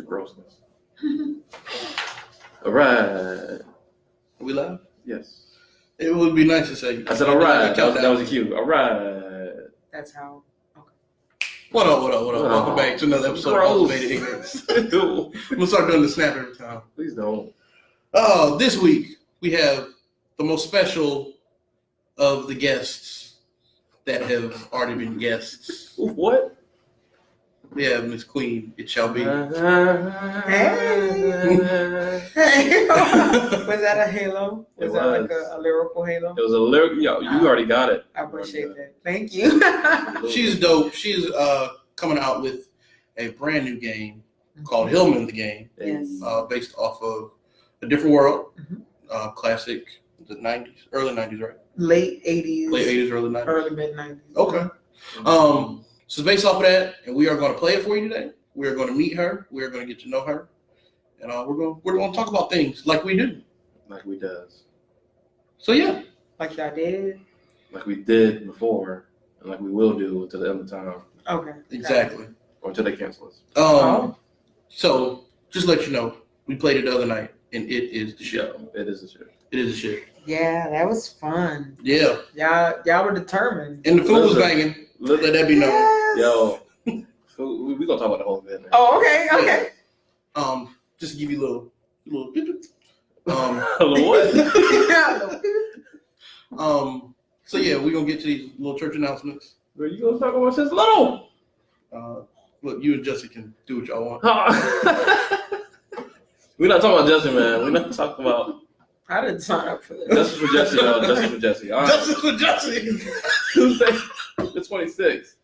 grossness. All right. Are we live? Yes. It would be nice to say. I said, all right. That was a cue. All right. That's how. Okay. What up? Welcome back to another episode of Cultivated Ignorance. I'm going to start doing the snap every time. Please don't. This week, we have the most special of the guests that have already been guests. What? We have Miss Queen, It Shall Be. Hey. Was that a halo? Was that like a lyrical halo? It was a lyric. Yo, you already got it. I appreciate that. Thank you. She's dope. She's coming out with a brand new game called Hillman the Game. Yes. Based off of A Different World, classic, the 90s, early 90s, right? Late 80s. Late 80s, early 90s. Early mid 90s. Okay. So it's based off of that, and we are going to play it for you today. We are going to meet her. We are going to get to know her, and we're going to talk about things like we do, like we does. So yeah, like y'all did, like we did before, and like we will do until the end of time. Okay. Exactly. Or until they cancel us. So just to let you know, we played it the other night, and it is the shit. It is the shit. It is the shit. Yeah, that was fun. Yeah. Y'all were determined. And the food was banging. Let that be known. Yes. Yo, we gonna talk about the whole event. Oh, okay. Yeah. Just to give you a little what? So yeah, we're gonna get to these little church announcements. Are you gonna talk about since little? Look, you and Jesse can do what y'all want. We're not talking about Jesse, man. We're not talking about. I didn't sign up for this. Justice for Jesse, y'all. Justice for Jesse. All right. Justice for Jesse. Tuesday, the 26th.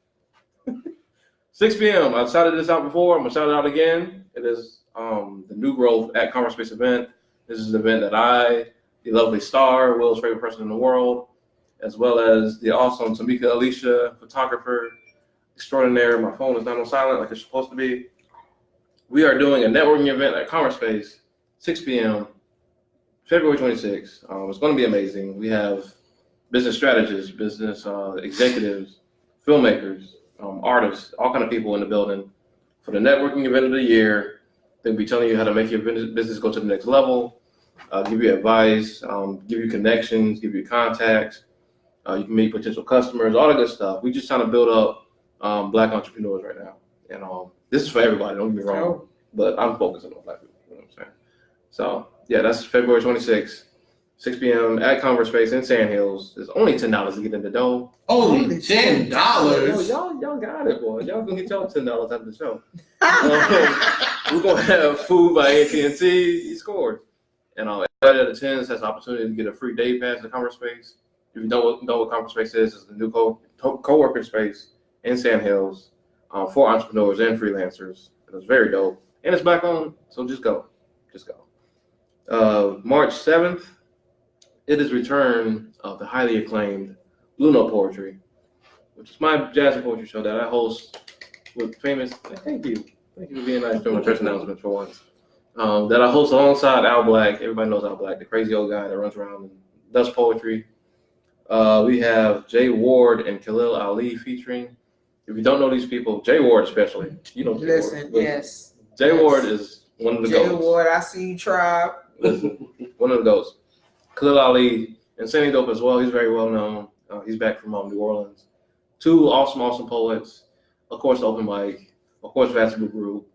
6 p.m. I've shouted this out before. I'm going to shout it out again. It is the New Growth at Commerce Space event. This is an event that I, the lovely Star, Will's favorite person in the world, as well as the awesome Tamika Alicia, photographer extraordinaire. My phone is not on silent like it's supposed to be. We are doing a networking event at Commerce Space, 6 p.m., February 26th. It's going to be amazing. We have business strategists, business executives, filmmakers, artists, all kind of people in the building for the networking event of the year. They'll be telling you how to make your business go to the next level, give you advice, give you connections, give you contacts. You can meet potential customers, all that good stuff. We just trying to build up Black entrepreneurs right now. And this is for everybody, don't get me wrong, but I'm focusing on Black people, you know what I'm saying? So yeah, that's February 26th, 6 p.m. at Commerce Space in Sand Hills. It's only $10 to get in the door. Only $10. Y'all got it, boy. Y'all gonna get y'all $10 after the show. We're gonna have food by AT&T. You scored. And everybody that attends has the opportunity to get a free day pass to Commerce Space. If you don't know what Commerce Space is, it's the new co-working space in Sand Hills for entrepreneurs and freelancers. And it's very dope. And it's Black owned, so just go. March 7th, it is return of the highly acclaimed Blue Note Poetry, which is my jazz and poetry show that I host with famous. Thank you for being nice during my church announcement for once. That I host alongside Al Black. Everybody knows Al Black, the crazy old guy that runs around and does poetry. We have Jay Ward and Khalil Ali featuring. If you don't know these people, Jay Ward especially, you know. Listen, yes. Jay Ward is one of the Jay goats. Ward, I see you, tribe. Listen, one of the goats. Khalil Ali, insanely dope as well. He's very well known. He's back from New Orleans. Two awesome poets. Of course, the open mic. Of course, Vastable Group.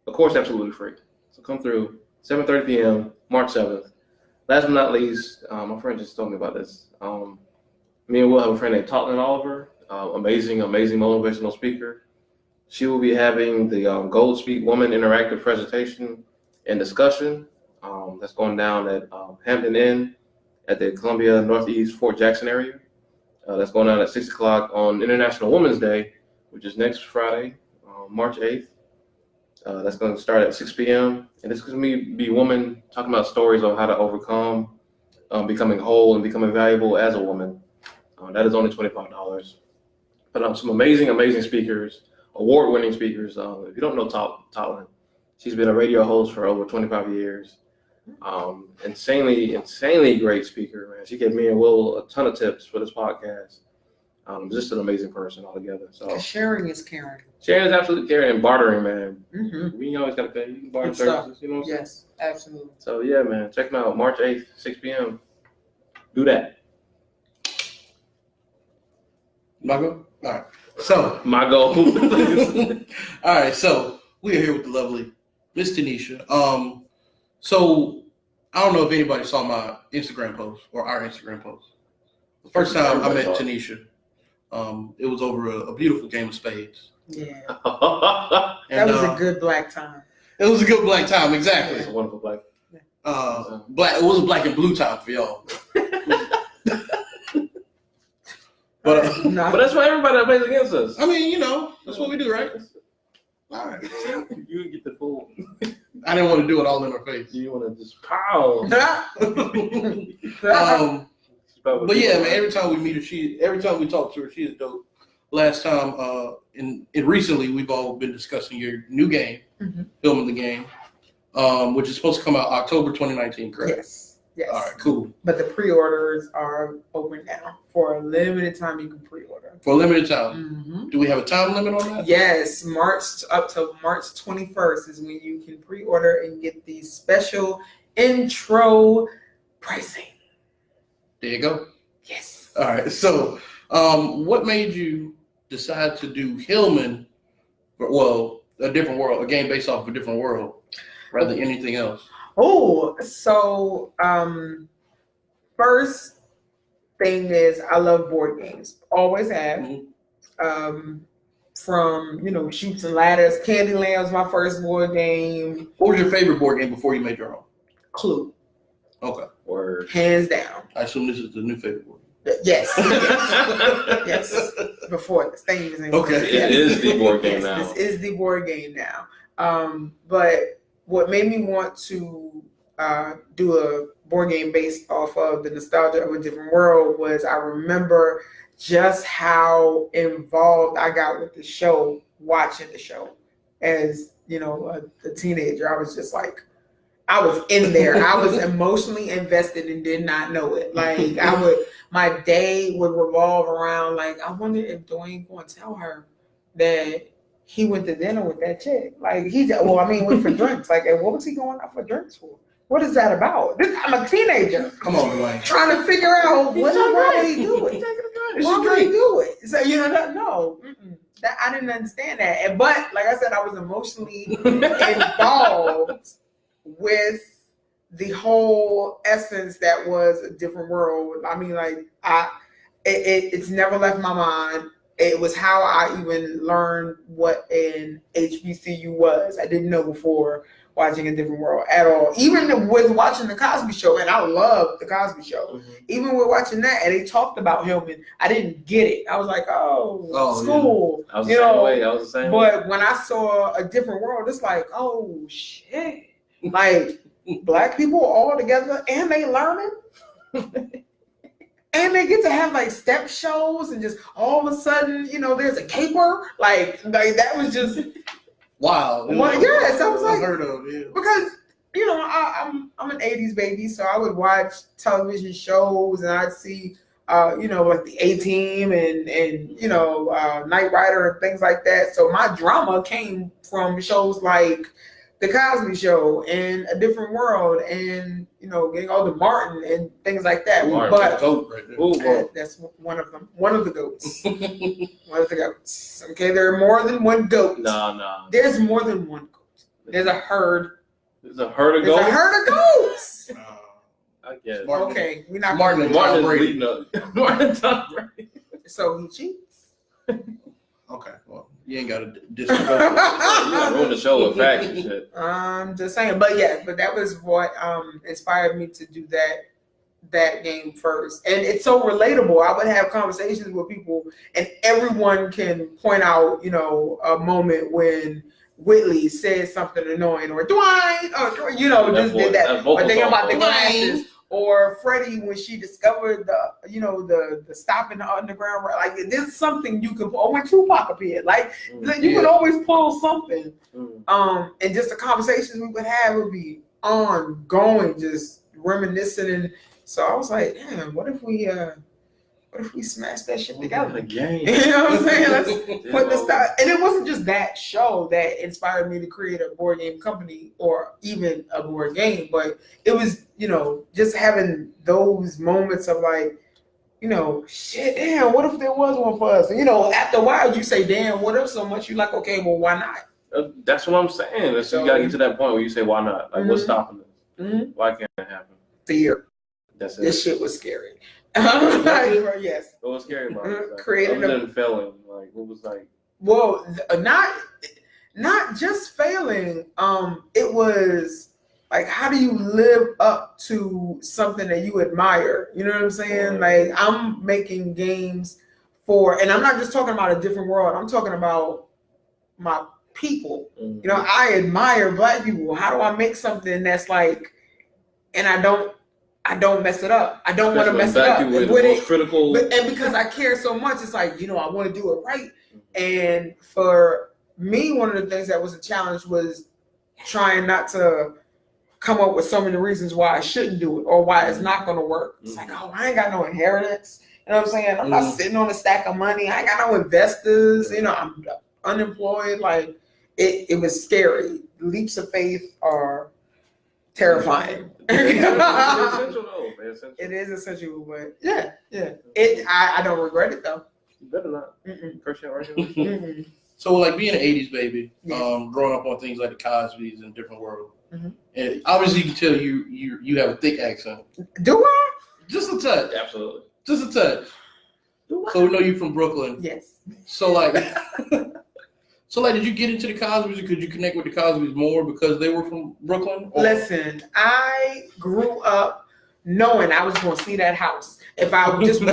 Of course, absolutely free. So come through, 7:30 p.m., March 7th. Last but not least, my friend just told me about this. Me and Will have a friend named Totland Oliver. Amazing motivational speaker. She will be having the Gold Speak Woman Interactive Presentation and Discussion. That's going down at Hampton Inn at the Columbia Northeast Fort Jackson area. That's going down at 6 o'clock on International Women's Day, which is next Friday, March 8th. That's going to start at 6 p.m. And it's going to be women talking about stories on how to overcome becoming whole and becoming valuable as a woman. That is only $25. But some amazing speakers, award-winning speakers. If you don't know Totland, she's been a radio host for over 25 years. Insanely great speaker, man. She gave me and Will a ton of tips for this podcast. Just an amazing person altogether. So Sharing is caring. sharing is absolutely caring, and bartering, man. Mm-hmm. We always gotta pay. You can barter Good stuff. services, you know what I'm saying? Yes, absolutely. So yeah, man, check them out. March 8th, 6 p.m. Do that. My go? All right. So, My goal. all right. So we are here with the lovely Miss Tanisha. So I don't know if anybody saw my Instagram post or our Instagram post. The first time I met Tanisha, it was over a beautiful game of spades. Yeah. And, That was a good black time. It was a good black time, exactly. It's a wonderful black. Black. It was a black and blue time for y'all. But No. But that's why everybody that plays against us. I mean, that's what we do, right? All right. You get the fool. I didn't want to do it all in her face. You want to just pow. But yeah, man. Every time we meet her, every time we talk to her, she is dope. Last time, and recently, we've all been discussing your new game, Hillman the Game, which is supposed to come out October 2019, correct? Yes. Yes. All right, cool. But the pre-orders are open now. For a limited time, you can pre-order. For a limited time. Mm-hmm. Do we have a time limit on that? Yes, up to March 21st is when you can pre-order and get the special intro pricing. There you go. Yes. All right. So, what made you decide to do Hillman? Well, a different world, a game based off of a different world, rather than anything else. Oh, so first thing is I love board games. Always have. Mm-hmm. From Chutes and Ladders, Candyland was my first board game. What was your favorite board game before you made your own? Clue. Okay. Word. Hands down. I assume this is the new favorite board Yes. Yes. Before this thing was in. Okay. It is the board game Yes, now. This is the board game now. But what made me want to do a board game based off of the nostalgia of a different world was I remember just how involved I got with the show, watching the show. As a teenager, I was just like, I was in there. I was emotionally invested and did not know it. Like my day would revolve around like, I wonder if Dwayne going to tell her that he went to dinner with that chick. Like went for drinks. Like, and what was he going out for drinks for? What is that about? I'm a teenager. Come on, Dwayne. Trying to figure out why would he do it? Why would he do it? So no. That I didn't understand that. But like I said, I was emotionally involved with the whole essence that was a different world. I mean, like it's never left my mind. It was how I even learned what an HBCU was. I didn't know before watching A Different World at all. Even with watching The Cosby Show, and I love The Cosby Show. Mm-hmm. Even with watching that, and they talked about Hillman, I didn't get it. I was like, school. Yeah. I was the same way. I was the same way. But when I saw A Different World, it's like, oh, shit. Like, black people all together, and they learning. And they get to have like step shows, and just all of a sudden, there's a caper. Like that was just wow. Yes, I was like, unheard of, yeah. Because I'm an '80s baby, so I would watch television shows, and I'd see like the A-Team and Knight Rider and things like that. So my drama came from shows like The Cosby Show and A Different World, and getting all the Martin and things like that. Martin, but goat right there. that's one of them. One of the goats. One of the goats. Okay, there are more than one goat. No. There's more than one goat. There's a herd. There's a herd of goats. There's a herd of goats. I guess. Okay, we're not. Martin is leading up. Martin Tom Brady. So he cheats. Okay, well, you ain't got to disrespect. You gotta ruin the show with facts and shit. I'm just saying, but that was what inspired me to do that game first, and it's so relatable. I would have conversations with people, and everyone can point out, a moment when Whitley said something annoying, or Dwayne, or just did that, or thinking about the glasses. Or Freddie when she discovered the stop in the underground, like there's something you can pull. When Tupac appeared, like you can always pull something. And just the conversations we would have would be ongoing, just reminiscing. And so I was like, damn, what if we what if we smash that shit together? Again. You know what I'm saying? Let's Yeah, put the stuff. And it wasn't just that show that inspired me to create a board game company or even a board game, but it was, just having those moments of like, shit, damn, what if there was one for us? And, after a while, you say, damn, what if so much? You like, okay, well, why not? That's what I'm saying. So you gotta get to that point where you say, why not? Like, what's stopping this? Mm-hmm. Why can't it happen? Fear. That's it. This shit was scary. Yes. What was scary about it? Like, Creating other than failing, like, what was like? Well, not just failing. It was like, how do you live up to something that you admire? You know what I'm saying? Like, I'm making games and I'm not just talking about a different world. I'm talking about my people. Mm-hmm. I admire Black people. How do I make something that's like, and I don't mess it up. I don't want to mess it up. Critical. And because I care so much, it's like, I want to do it right. And for me, one of the things that was a challenge was trying not to come up with so many reasons why I shouldn't do it or why it's not going to work. It's like, I ain't got no inheritance. You know what I'm saying? I'm not sitting on a stack of money. I ain't got no investors. I'm unemployed. Like, it was scary. Leaps of faith are terrifying. It's essential though. It is essential, but yeah. I don't regret it though. You better not. Mm-mm. So, like, being an 80s baby, Yes. growing up on things like the Cosbys and different world, Mm-hmm. and obviously you can tell you have a thick accent. Do I? Just a touch. Absolutely. Just a touch. Do I? So we know you from Brooklyn. Yes. So, like, did you get into the Cosbys, or could you connect with the Cosbys more because they were from Brooklyn? Or? Listen, I grew up knowing I was going to see that house. If I just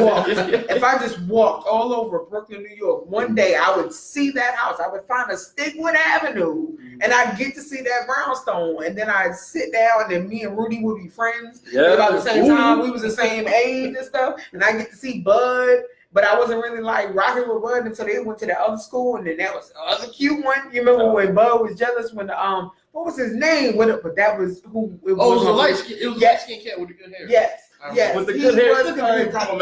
walked all over Brooklyn, New York, one day I would see that house. I would find a Stigwood Avenue, and I'd get to see that brownstone, and then I'd sit down, and me and Rudy would be friends. Yeah. About the same time, we was the same age and stuff, and I get to see Bud. But I wasn't really like rocking with Bud until they went to the other school, and then that was the other cute one. You remember when Bud was jealous when the what was his name? But that was who it was. Oh, it was a light skin. It was a light skinned cat with the good hair. Yes. Yes. With the good hair, was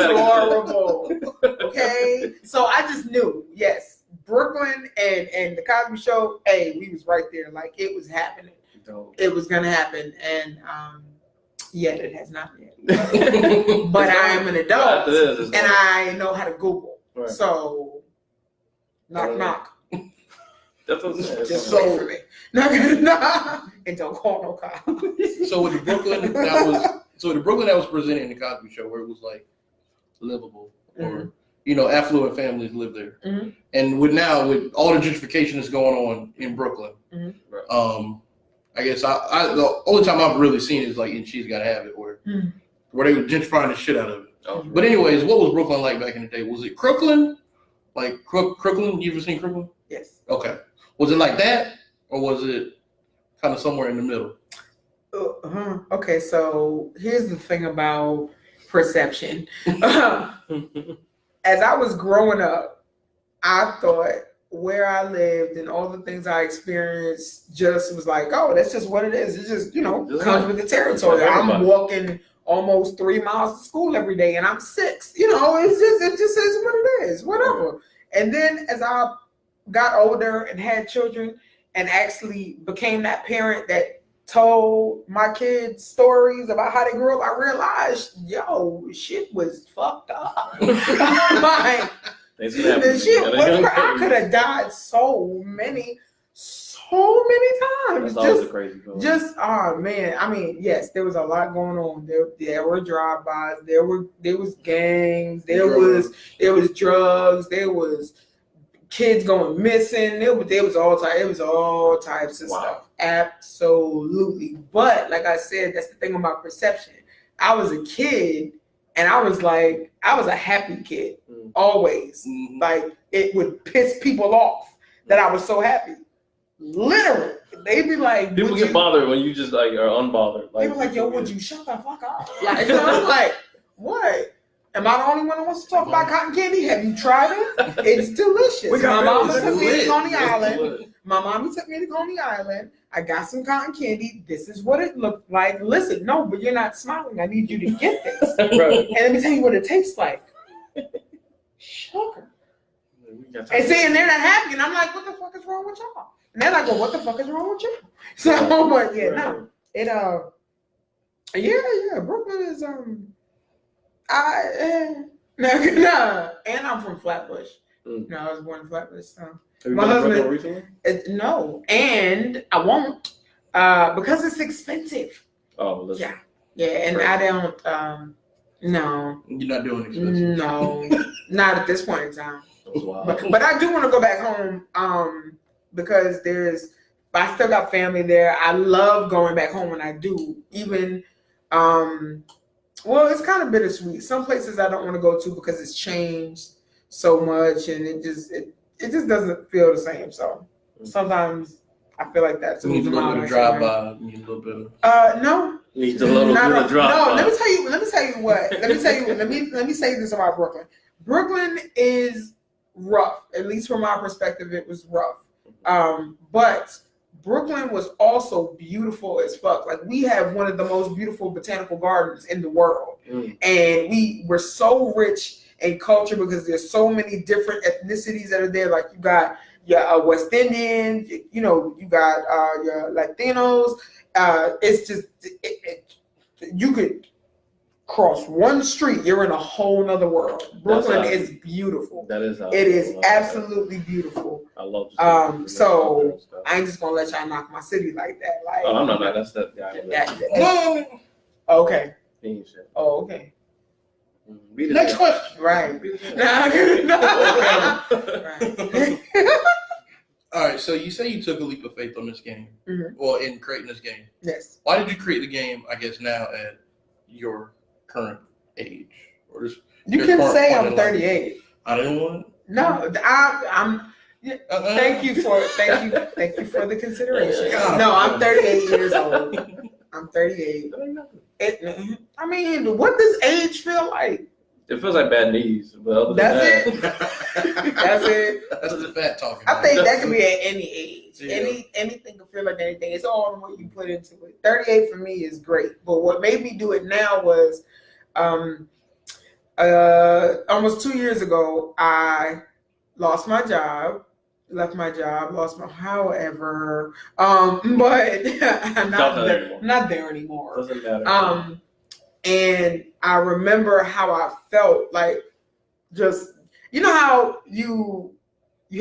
adorable. Okay. So I just knew, yes, Brooklyn and the Cosby Show, hey, we was right there. Like, it was happening. It was gonna happen. And yet it has not yet. But I am an adult and I know how to Google. Right. So knock. That's what I'm saying. Just wait for me. And don't call no cop. So with the Brooklyn that was presented in the Cosby Show, where it was like livable, or affluent families live there, and with all the gentrification that's going on in Brooklyn, I guess the only time I've really seen it is like in She's Gotta Have It, where they were gentrifying the shit out of it. Oh, but anyways, what was Brooklyn like back in the day? Was it Crooklyn? Like Crooklyn? You ever seen Crooklyn? Yes. Okay. Was it like that, or was it kind of somewhere in the middle? Okay, so here's the thing about perception. As I was growing up, I thought where I lived and all the things I experienced just was like, oh, that's just what it is. It just, comes with the territory. I'm walking almost 3 miles to school every day and I'm 6. It just is what it is, whatever. And then as I got older and had children and actually became that parent that told my kids stories about how they grew up, I realized, shit was fucked up. Like, I could have died so many times. Oh man. I mean, yes, there was a lot going on. There were drive-bys, there was gangs, there was drugs, there was kids going missing. It was all types of stuff. Absolutely. But like I said, that's the thing about perception. I was a kid and I was a happy kid always. Mm-hmm. Like, it would piss people off that I was so happy. Literally. They'd be like, people get bothered when you just like are unbothered. Like, they were like, yo, would you shut the fuck up? Like, I'm like, what? Am I the only one who wants to talk about cotton candy? Have you tried it? It's delicious. My mama took me to Coney Island. My mommy took me to Coney Island. I got some cotton candy. This is what it looked like. Listen, no, but you're not smiling. I need you to get this. Right. And let me tell you what it tastes like. Shocker. And see, and they're not happy, and I'm like, what the fuck is wrong with y'all? And they're like, well, what the fuck is wrong with you? So, but yeah, no, it yeah, Brooklyn is no, and I'm from Flatbush. No, I was born in Flatbush, so Have you my been to husband. Brooklyn recently? No, and I won't because it's expensive. Oh, well, Yeah, and right. I don't. No, You're not doing expensive. no, not at this point in time. Wow. But I do want to go back home because I still got family there. I love going back home when I do. Even well, it's kind of bittersweet. Some places I don't want to go to because it's changed so much, and it just doesn't feel the same. So sometimes I feel like that's You need a little bit of drive by. You need a little bit of. No. Needs a little bit of drop. No, let me tell you what. Let me say this about Brooklyn. Brooklyn is rough. At least from my perspective, it was rough. But Brooklyn was also beautiful as fuck. Like, we have one of the most beautiful botanical gardens in the world. And we were so rich in culture because there's so many different ethnicities that are there. Like, you got your West Indians, you got your Latinos. It's just, you could cross one street, you're in a whole nother world. Brooklyn is beautiful. That is. It is absolutely beautiful. I love. So I ain't just gonna let y'all knock my city like that. Like, oh, I'm not. That's that. Okay. Shit. Oh, okay. Next question. Right. Right. All right. So you say you took a leap of faith on this game, or in creating this game. Yes. Why did you create the game? I guess now at your current age, or just you can say I'm 38. I didn't want. No, I'm. Thank you for the consideration. God. No, I'm 38 years old. I'm 38. I mean, what does age feel like? It feels like bad knees, but other than That's it. That's it. That's the fat talking. I think that can be at any age. Yeah. Anything can feel like anything. It's all in what you put into it. 38 for me is great, but what made me do it now was, almost 2 years ago, I lost my job. Left my job, lost my however, but I'm not there anymore. Doesn't matter. And I remember how I felt, like, just, how you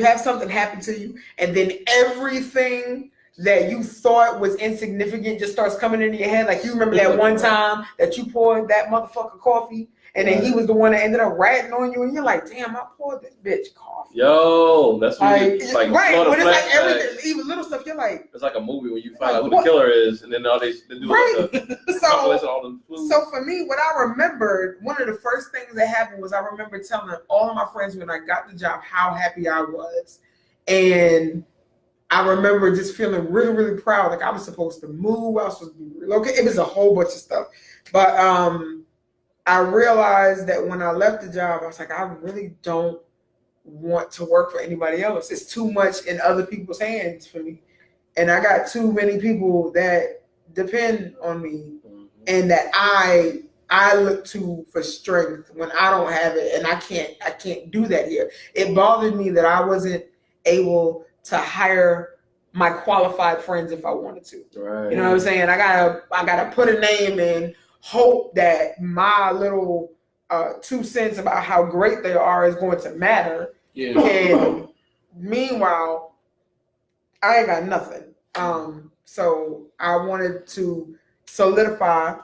have something happen to you, and then everything that you thought was insignificant just starts coming into your head. Like, you remember that one time that you poured that motherfucker coffee, and then he was the one that ended up ratting on you, and you're like, damn, I poured this bitch coffee. Yo, that's what it's like. Right, but it's like everything, even little stuff, you're like. It's like a movie when you find out who the killer is, and then all they do right. So for me, what I remembered, one of the first things that happened was I remember telling all of my friends when I got the job how happy I was. And I remember just feeling really, really proud. Like, I was supposed to move, I was supposed to be relocated. It was a whole bunch of stuff. But I realized that when I left the job, I was like, I really don't want to work for anybody else. It's too much in other people's hands for me. And I got too many people that depend on me and that I look to for strength when I don't have it, and I can't do that here. It bothered me that I wasn't able to hire my qualified friends if I wanted to. Right. You know what I'm saying? I gotta put a name in, hope that my little 2 cents about how great they are is going to matter. Yeah. And meanwhile, I ain't got nothing. So I wanted to solidify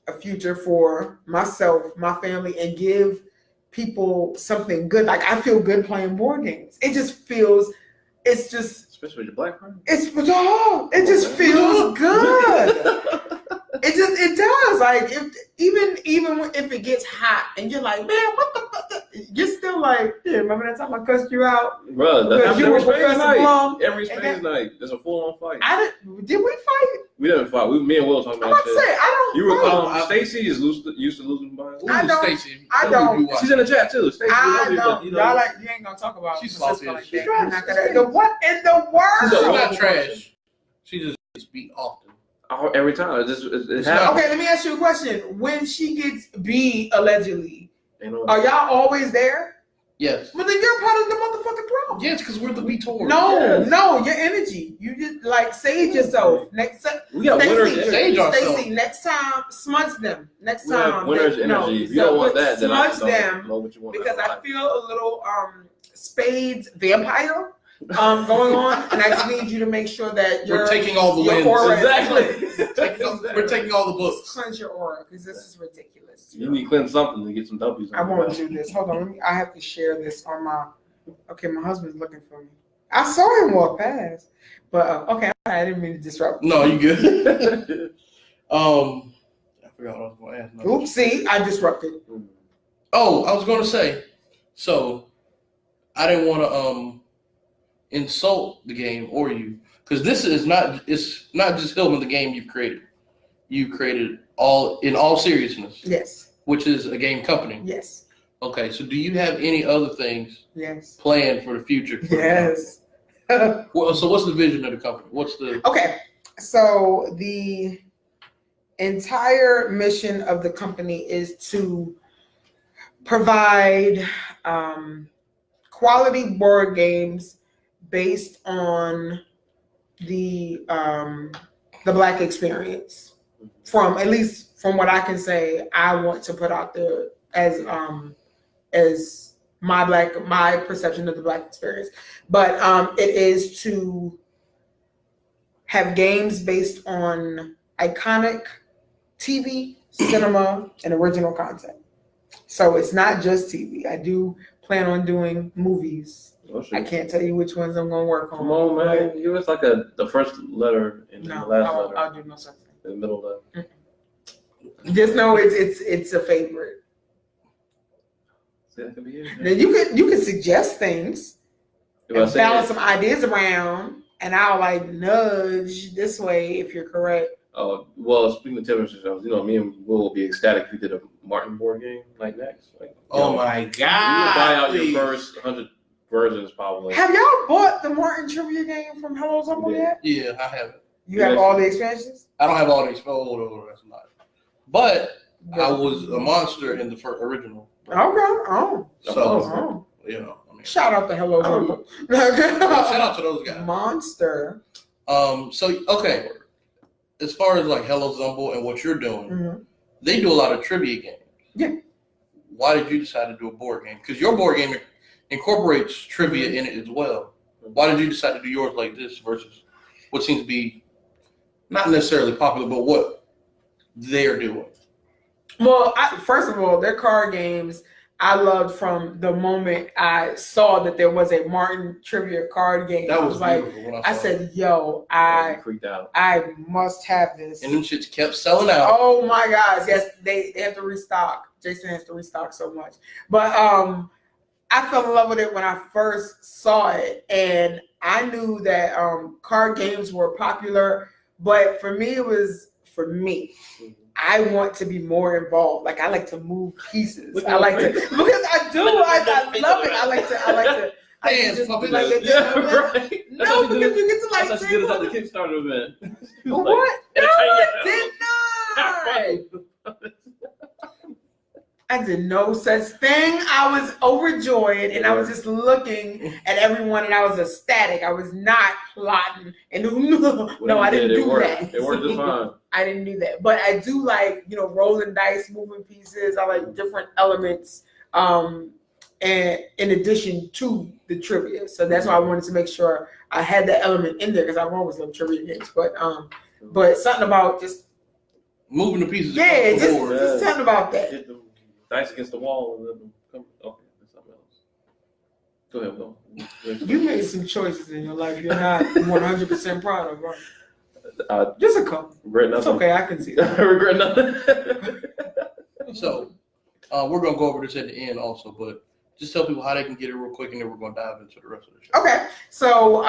a future for myself, my family, and give people something good. Like, I feel good playing board games. It's just especially with your black friend. It just feels good. It does. Like, even if it gets hot and you're like, man, what the fuck? You're still like, yeah, remember that time I cussed you out? Bro, that's you were Professor Professor Blum. Every space night. There's a full-on fight. Did we fight? We didn't fight. Me and Will talking I'm about about to shit. say, I don't You fight. were Stacy is used to losing by. I don't. Stacey, I don't. She's in the chat too. Stacy, I don't. you Y'all like, you ain't gonna talk about she's Francisco salty. like She's that. You're not gonna, the what in the She's world? not trash. She just gets beat often. Every time. It happens. Okay, let me ask you a question. When she gets beat, allegedly, You know. Are y'all always there? Yes. Well, then you're part of the motherfucking problem. Yes, because we're the We Tour. No, your energy. You just like sage yourself. Next time, We got winners energy. Sage ourselves. Stacey, next time, smudge them. Next We have time, winners energy. If you don't want that, then I smudge just don't them know what you want. because I feel a little spades vampire going on, and I just need you to make sure that we're taking all the wins. Exactly. We're taking all the books. Cleanse your aura because this is ridiculous. You need to cleanse something to get some W's. I want to do this. Hold on, I have to share this on my. Okay, my husband's looking for me. I saw him walk past, but okay, I didn't mean to disrupt. No, you good. I forgot what I was going to ask. No. Oopsie, I disrupted. Oh, I was going to say. So, I didn't want to insult the game or you, because this is not. It's not just Hillman the Game you've created. You created InAllSeriesNess. Yes. Which is a game company. Yes. Okay, so do you have any other things Yes. planned for the future? Yes. Well, so what's the vision of the company? What's the Okay, so the entire mission of the company is to provide quality board games based on the Black experience. From at least from what I can say, I want to put out there as my perception of the Black experience, but it is to have games based on iconic TV, cinema, and original content. So it's not just TV. I do plan on doing movies. Oh, I can't tell you which ones I'm going to work on. Come on, man. Give us like the first letter and the last letter. I'll do no such thing. The middle letter. Just know it's a favorite. See, that could be it. Then you can suggest things and balance some ideas around, and I'll like nudge this way if you're correct. Well, speaking of television shows, me and Will will be ecstatic if we did a Martin board game like next. Like, my God! You buy out your first 100 versions probably. Have y'all bought the Martin trivia game from Hello Zumble yet? Yeah, I have it. You have all the expansions? I don't have all the expansions. That's not. But I was a monster in the first original. Okay. Oh. So shout out to Hello Zumble. Shout out to those guys. Monster. So okay. As far as like Hello Zumble and what you're doing, they do a lot of trivia games. Yeah. Why did you decide to do a board game? Because your board game incorporates trivia in it as well. Why did you decide to do yours like this versus what seems to be not necessarily popular, but what they're doing? Well, first of all, their card games I loved from the moment I saw that there was a Martin trivia card game. That was like, beautiful when I said, "Yo, I freaked out. I must have this." And them shits kept selling out. Oh my gosh, yes, they have to restock. Jason has to restock so much, but I fell in love with it when I first saw it, and I knew that card games were popular, but for me, it was for me. I want to be more involved. Like I like to move pieces. I like to because I do. I love it. I like to. I just be like, right. No, because you get to like. That's as good as at the Kickstarter event. What? No, I did not. I did no such thing. I was overjoyed and I was just looking at everyone and I was ecstatic. I was not plotting and no, I didn't do that. It worked just fine. I didn't do that. But I do like, rolling dice, moving pieces. I like different elements and in addition to the trivia. So that's why I wanted to make sure I had that element in there because I've always loved trivia games. But something about just moving the pieces. Yeah, just something about that. Hit the dice against the wall and let them come. Okay, that's something else. Go ahead, Will. You made some choices in your life you're not 100% proud of, right? Just a couple. Regret nothing. It's okay, I can see that. I regret nothing. So, we're going to go over this at the end also, but just tell people how they can get it real quick and then we're going to dive into the rest of the show. Okay, so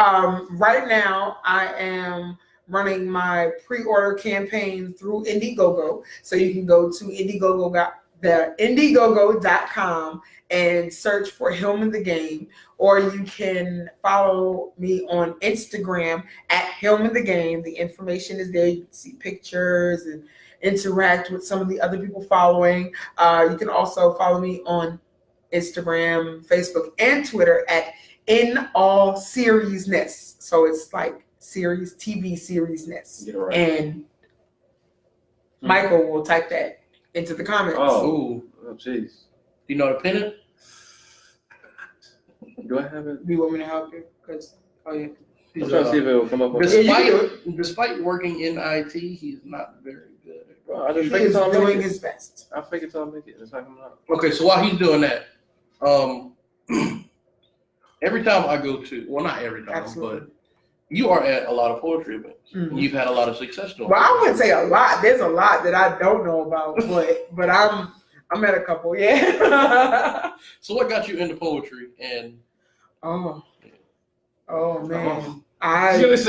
right now I am running my pre-order campaign through Indiegogo. So you can go to Indiegogo the Indiegogo.com and search for Hillman the Game, or you can follow me on Instagram at Hillman the Game. The information is there. You can see pictures and interact with some of the other people following. You can also follow me on Instagram, Facebook, and Twitter at InAllSeriesNess. So it's like series, TV seriesness. Get it right. And Michael will type that into the comments. Oh, jeez. You know the pennant? Do I have it? Do you want me to help you? Because, oh yeah. I'm trying to see if it will come up. Despite working in IT, he's not very good at it. Bro, I just He fake it is till I make doing it. his best. I fake it till I make it. It's not coming out. Okay, so while he's doing that, every time I go to, well, not every time, Absolutely. but you are at a lot of poetry events. Mhm. You've had a lot of success doing Well, I it. wouldn't say a lot. There's a lot that I don't know about, but I'm at a couple, yeah. So what got you into poetry? And Oh man. You know, this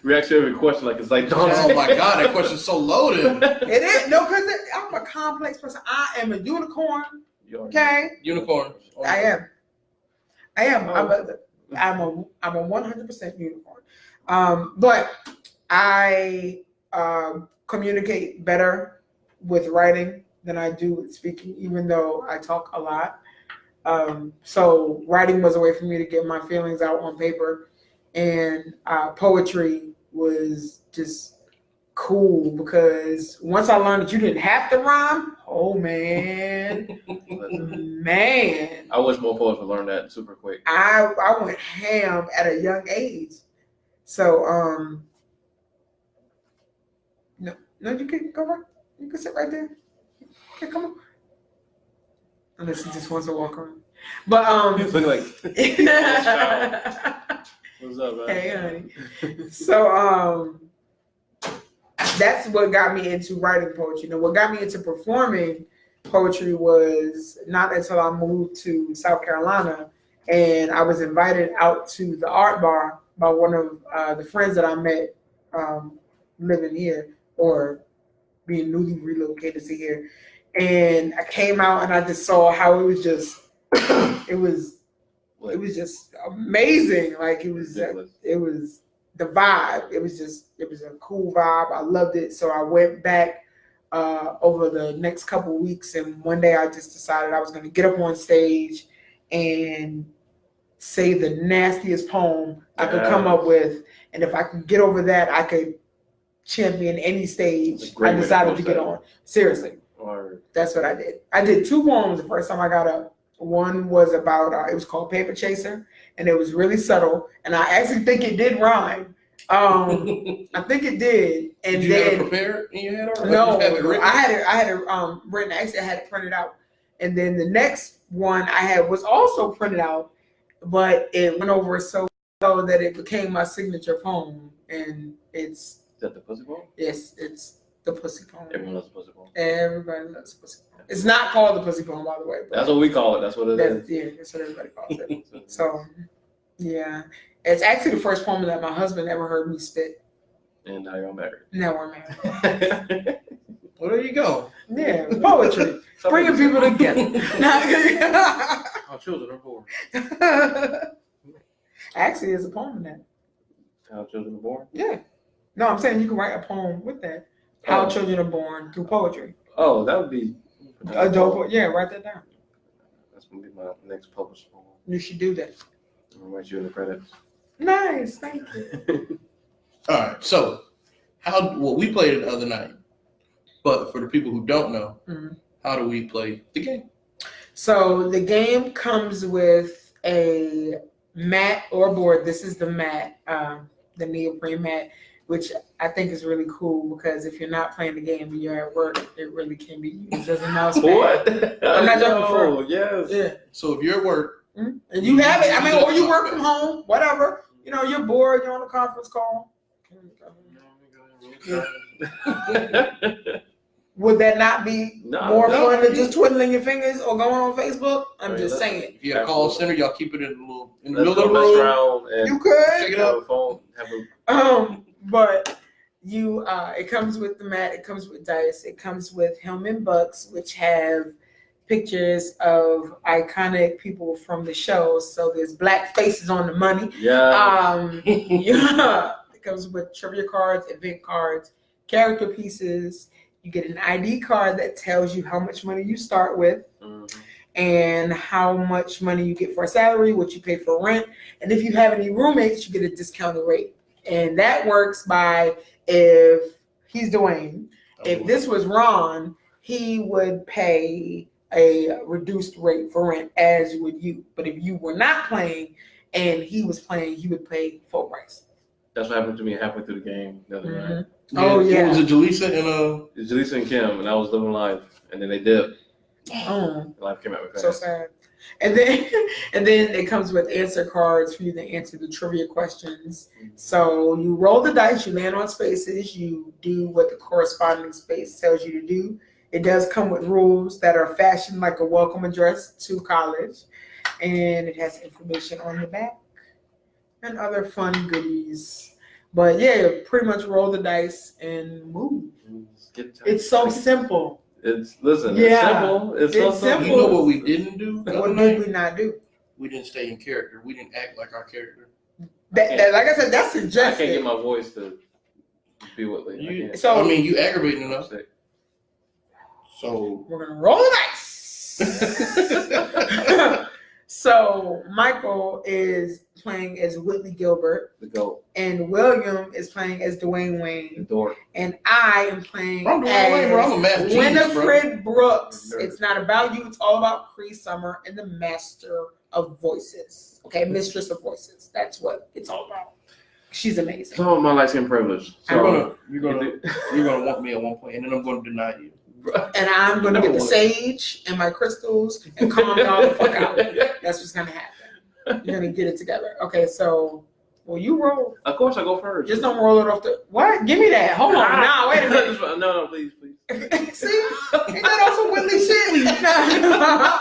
reaction to every question like it's like oh my God, that question's so loaded. It is no, because I'm a complex person. I am a unicorn. Okay, Unicorn. I am. Oh. I'm a 100% unicorn. But I communicate better with writing than I do with speaking, even though I talk a lot. So writing was a way for me to get my feelings out on paper, and poetry was just cool because once I learned that you didn't have to rhyme, oh man, I wish more poets would learn that super quick. I went ham at a young age. So no, you can go right. You can sit right there. Okay, come on. Unless he just wants to walk around. But It's looking like what's up, man? hey honey. So that's what got me into writing poetry. Now, what got me into performing poetry was not until I moved to South Carolina, and I was invited out to the art bar by one of the friends that I met living here or being newly relocated to here. And I came out and I just saw how it was just it was just amazing. Like it was the vibe. It was a cool vibe. I loved it. So I went back over the next couple of weeks, and one day I just decided I was going to get up on stage and say the nastiest poem I could come up with, and if I could get over that, I could champion any stage I decided to get on. Seriously, that's what I did. I did 2 poems the first time I got up. One was about it was called Paper Chaser, and it was really subtle, and I actually think it did rhyme. I think it did. And did you have it prepared in your head? No, I had it written. Actually, I had it printed out, and then the next one I had was also printed out, but it went over so well that it became my signature poem, and it's. Is that the pussy poem? Yes, it's the pussy poem. Everyone loves the pussy poem. Everybody loves the pussy poem. It's not called the pussy poem, by the way. That's what we call it. That's what it is. Yeah, that's what everybody calls it. So, yeah. It's actually the first poem that my husband ever heard me spit. And now you're married. Now we're married. Well, there you go. Yeah, poetry. Bringing people together. Our children are born. Actually, there's a poem in that. How children are born? Yeah. No, I'm saying you can write a poem with that. How children are born through poetry. Oh, that would be A dope. Yeah, write that down. That's gonna be my next published poem. You should do that. I'll write you in the credits. Nice, thank you. All right, so we played it the other night, but for the people who don't know, how do we play the game? So the game comes with a mat or board. This is the mat, the neoprene mat, which I think is really cool because if you're not playing the game and you're at work, it really can be used as a mouse pad. What? I'm not joking. Oh, yes. Yeah. So if you're at work, and you have it, I mean, or you work from home, whatever. You know, you're bored, you're on a conference call. Would that not be more fun than just twiddling your fingers or going on Facebook? I'm just saying. If you have a call center, y'all keep it in the Let's middle of the mess room. around and You could. Check it have out. a phone. But you, it comes with the mat. It comes with dice. It comes with Hillman bucks, which have pictures of iconic people from the show. So there's black faces on the money. Yeah. Yeah. It comes with trivia cards, event cards, character pieces. You get an ID card that tells you how much money you start with. And how much money you get for a salary, what you pay for rent, and if you have any roommates, you get a discounted rate. And that works by if he's Dwayne. If this was Ron, he would pay a reduced rate for rent, as would you. But if you were not playing and he was playing, he would pay full price. That's what happened to me halfway through the game the other night. Oh yeah. What was it, Jaleesa and It's Jaleesa and Kim, and I was living life, and then they dipped. Oh, Life came at me fast. so sad. And then it comes with answer cards for you to answer the trivia questions. So you roll the dice, you land on spaces, you do what the corresponding space tells you to do. It does come with rules that are fashioned like a welcome address to college, and it has information on the back and other fun goodies. But yeah, pretty much roll the dice and move. It's so simple. It's simple. It's so simple. You know what we didn't do? What did we not do? We didn't stay in character. We didn't act like our character. That like I said, that's I can't suggested. get my voice to be Whitley. So I mean, you aggravating enough. So we're gonna roll the dice. So Michael is playing as Whitley Gilbert, The GOAT. and William is playing as Dwayne The Wayne, dork. and I am playing I'm Dwayne Wayne, bro. I'm a math as genius, bro. Winifred Brooks. Nerd. It's not about you. It's all about Cree Summer and the Master of Voices. Okay, Mistress of Voices. That's what it's all about. She's amazing. Some of my light skin privilege. So, You're gonna want me at one point, and then I'm gonna deny you. And I'm gonna get the sage and my crystals and calm y'all the fuck out. That's what's gonna happen. You're gonna get it together. Okay, so you roll. Of course, I go first. Just don't roll it off the what? Give me that. Hold on. Nah, wait a minute. No, please. See? Ain't that also Whitley shit?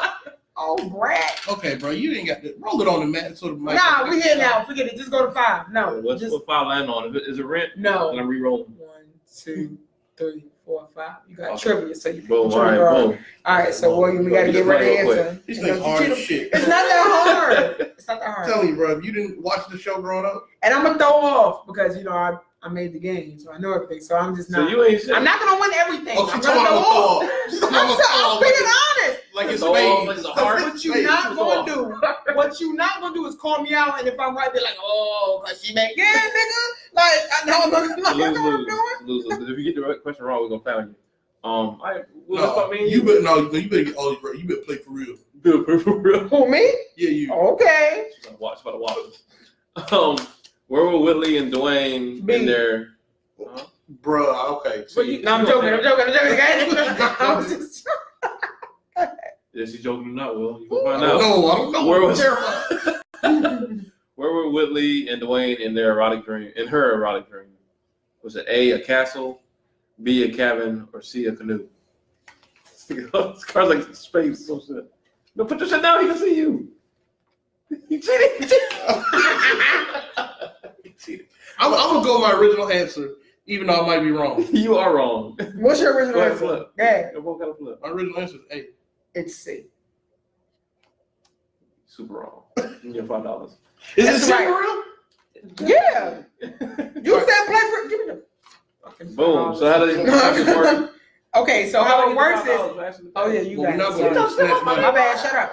Oh, brat. Okay, bro, you ain't got to roll it on the mat. Sort of. Nah, we here now. Forget it. Just go to 5. No. What Just file land on? Is it rent? no. Then I'm re-rolling. 1, 2, 3, 4, 5. You got Okay. trivia, so you Boom. All trivia. right. Boom. All right, so William, we gotta get ready to answer. These things hard as shit. It's not that hard. It's not that I'm hard. telling you, bro, if you didn't watch the show growing up, And I'm gonna throw off because I made the game, so I know everything. So I'm just So not. you ain't shit. I'm not gonna win everything. oh, I'm she's gonna talking throw about off. I'm being honest. like it's Throw off like spades. it's a hard- What you not gonna do? What you not gonna do is call me out, and if I'm right, be like, oh, cause she make nigga. Like I know I'm gonna what I'm doing. Lose. If you get the right question wrong, we're gonna foul you. No, you better get all bro. You better play for real. for real. Who me? Yeah, you. Okay. She's gonna watch by the waters. Where were Whitley and Dwayne Me. in their? Bruh, okay. But you- No, I'm joking. I'm joking. I was just Is she joking or not? Will you can find out. No, I don't know. Where was- terrified. Where were Whitley and Dwayne in their erotic dream? In her erotic dream, was it A, castle, B, a cabin, or C, a canoe? This card's like space. So shit. No, put your shit down. He can see you. You cheated. You cheated. I'm gonna go with my original answer, even though I might be wrong. You are wrong. What's your original Go ahead, answer? flip. Yeah, Go ahead, flip. My original answer is A. it's C. Super wrong. You get $5. Is That's it super right. real? Yeah. You said play for. Give me the fucking Boom. So how does it work? Okay, so how it works is. Oh yeah, you Well, we're got not it. gonna snatch money. My bad. Shut up.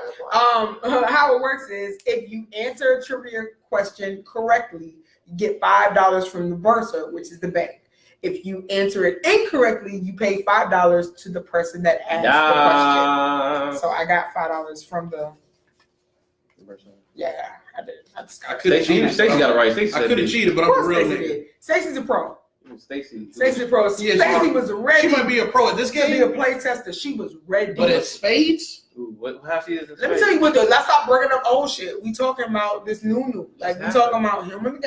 How it works is if you answer a trivia question correctly, you get $5 from the bursar, which is the bank. If you answer it incorrectly, you pay $5 to the person that asked the question. So I got $5 from the. Yeah, I did. I could have cheated. Stacey got it right. Stacey I said could have B. cheated, but Of I'm a course, real Stacey nigga. did. Stacey's a pro. Stacey. Stacey's a pro. Yeah, Stacey was ready. She might be a pro at this to be a game, play tester. She was ready. but at spades, Ooh, how she is in Let me space? tell you what though. Let's stop bringing up old shit. We talking about this new. Like we talking about Hillman the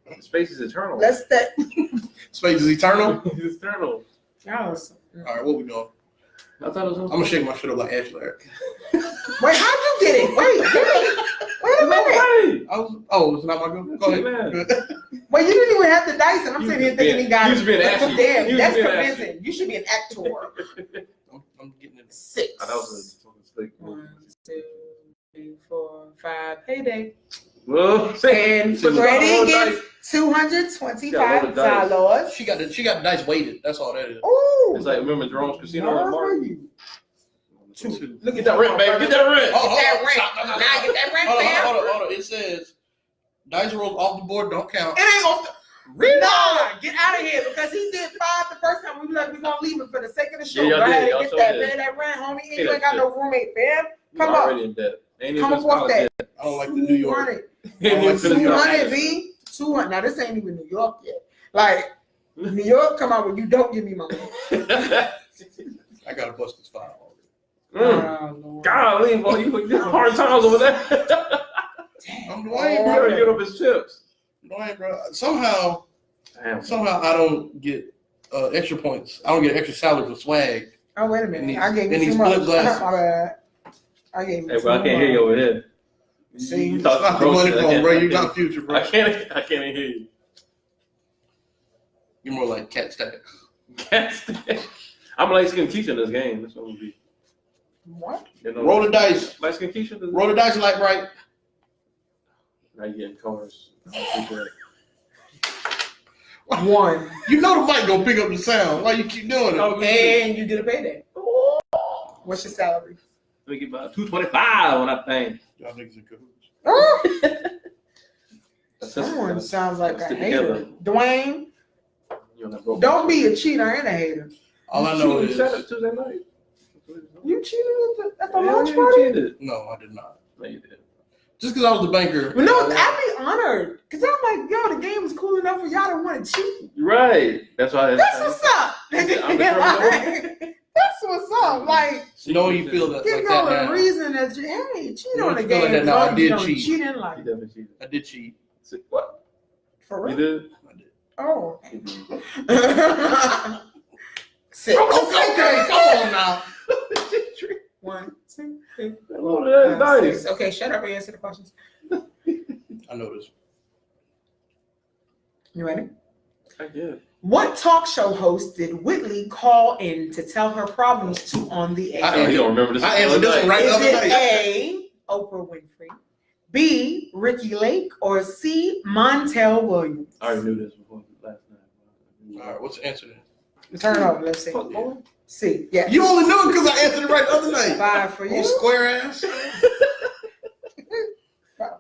Game. Space is eternal. Let's that. spades is eternal. It's eternal. Y'all. All right, what we doing? I thought it was. I'm gonna shake my shit up like Ashley. Wait, how'd you get it? Wait a minute. It's not my go. Go ahead. Wait, you didn't even have the dice, and I'm sitting here thinking he got You it. should be an actor. Damn, You that's should be an convincing. You should be an actor. I'm getting it. 6. That was $225 payday. Well, say, And so Freddie dice. gets $225. She got the dice weighted. That's all that is. Ooh. It's like, remember Jerome's Casino More or for Martin? you. Two. Look at that rent, baby. Get that rent. Get that rent. Now get that rent, fam. Hold on. It says dice rolls off the board don't count. It ain't off the. Nah, get out of here because he did 5 the first time. We were like, we're gonna leave it for the sake of the show. Yeah, Go ahead y'all and sure get that, did. pay that rent, homie. Pay You that ain't got shit. no roommate, fam. You're Come on. already in debt. Ain't Come even up off college that. yet. I don't like the New York. 200. Ain't even finished 200, college. B. 200. Now this ain't even New York yet. Like New York, come out when you don't give me my money. I gotta bust this file. Golly, boy, you get hard times over there. I'm You Dwayne, gotta bro. get up his chips. Dwayne, bro. Somehow Damn. I don't get extra points. I don't get extra salary for swag. Oh wait a minute. And I gave you these too much. flip glasses. My bad. I gave you Hey, too bro, I much. can't hear you over here. See, You It's talk not the gross money shit. phone, bro. You I got can't- future, bro. I can't even hear you. You're more like cat stacks. I'm a light skinned teacher in this game. That's what I'm gonna be. What? You know, Roll the dice. light skinned teacher. Roll the dice like right. Now you getting colors. One. You know the mic gonna pick up the sound. Why you keep doing it? And you get a payday. What's your salary? Let me get about $225 on that thing. Y'all niggas in cahoots. Oh, That's someone sounds like a stick hater. together. Dwayne, You know, that broke don't be a cheater and a hater. All I know is Saturday, Tuesday night. You cheated at the Yeah, launch you party? cheated. no, I did not. No, you did. Just because I was the banker. But no, I'd be honored. Because I'm like, yo, the game is cool enough for y'all to want to cheat. You're right. That's why. That's what's up. I'm the That's what's up. Like, Knowing you feel that give like y'all that a now. reason that you, hey, cheat You on the feel like game. that now. I as did long as you don't cheat. cheat in You life. definitely cheated. I did cheat. What? For You real? did? I did. Oh. You did. Six. Okay, come on now. 1, 2, 3, Oh, that's 5, nice. 6. Okay, shut up and answer the questions. I know this. You ready? I did. What talk show host did Whitley call in to tell her problems to on the air? You don't remember this? I answered this one right Is the other it night. A, Oprah Winfrey, B, Ricky Lake, or C, Montel Williams? I already knew this before last night. All right, what's the answer then? Turn it over. Let's see. Fuck, boy. C. Yes. You only knew it because I answered it right the other night. 5 for You you. square ass.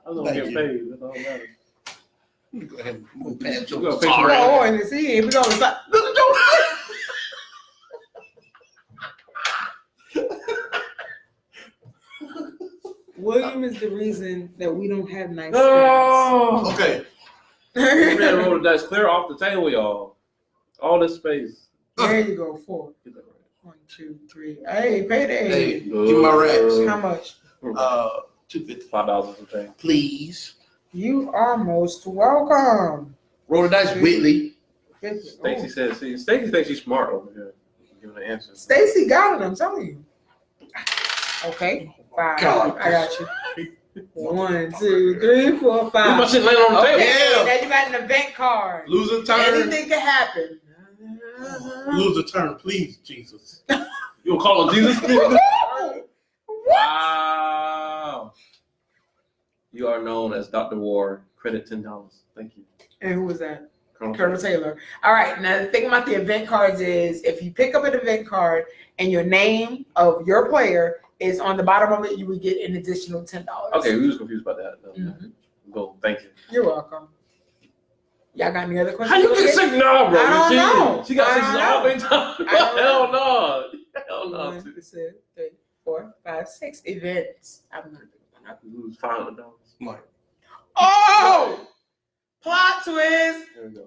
I'm gonna get paid. That's all that matters. Let me go ahead and move past You your gonna pay sorry. Oh, and see, here we go. It's like, William is the reason that we don't have nice No. Okay. Man, things. roll the dice clear off the table, y'all. All this space. There you go. 4. Get that right. 1, 2, 3. Hey, payday. Hey, give me my raps. How much? $250. $5 or something. Please. You are most welcome. Roll the dice, Whitley. Stacy said, see, Stacy thinks she's smart over here. Giving the answers. Stacy got it. I'm telling you. Okay. 5. God. I got you. 1, 2, 3, 4, Look at my 5. shit laying on the Okay. table. Yeah. Now you got an event card. Lose a turn. Anything can happen. Lose a turn, please, Jesus. You gonna call on Jesus? What? Wow. You are known as Dr. War. Credit $10. Thank you. And who was that? Colonel Colonel Taylor. All right. Now the thing about the event cards is if you pick up an event card and your name of your player is on the bottom of it, you would get an additional $10. Okay, we was confused about that. Mhm. Go, thank you. You're welcome. Y'all got any other How questions? you get sick now, bro? I don't You know. cheated. She got I sixes don't all know. the time. I don't Hell no. Hell no. 1, 2, 3, 4, 5, 6 events. I'm gonna do it. I could lose $500. Mike. Oh! Plot twist. There we go.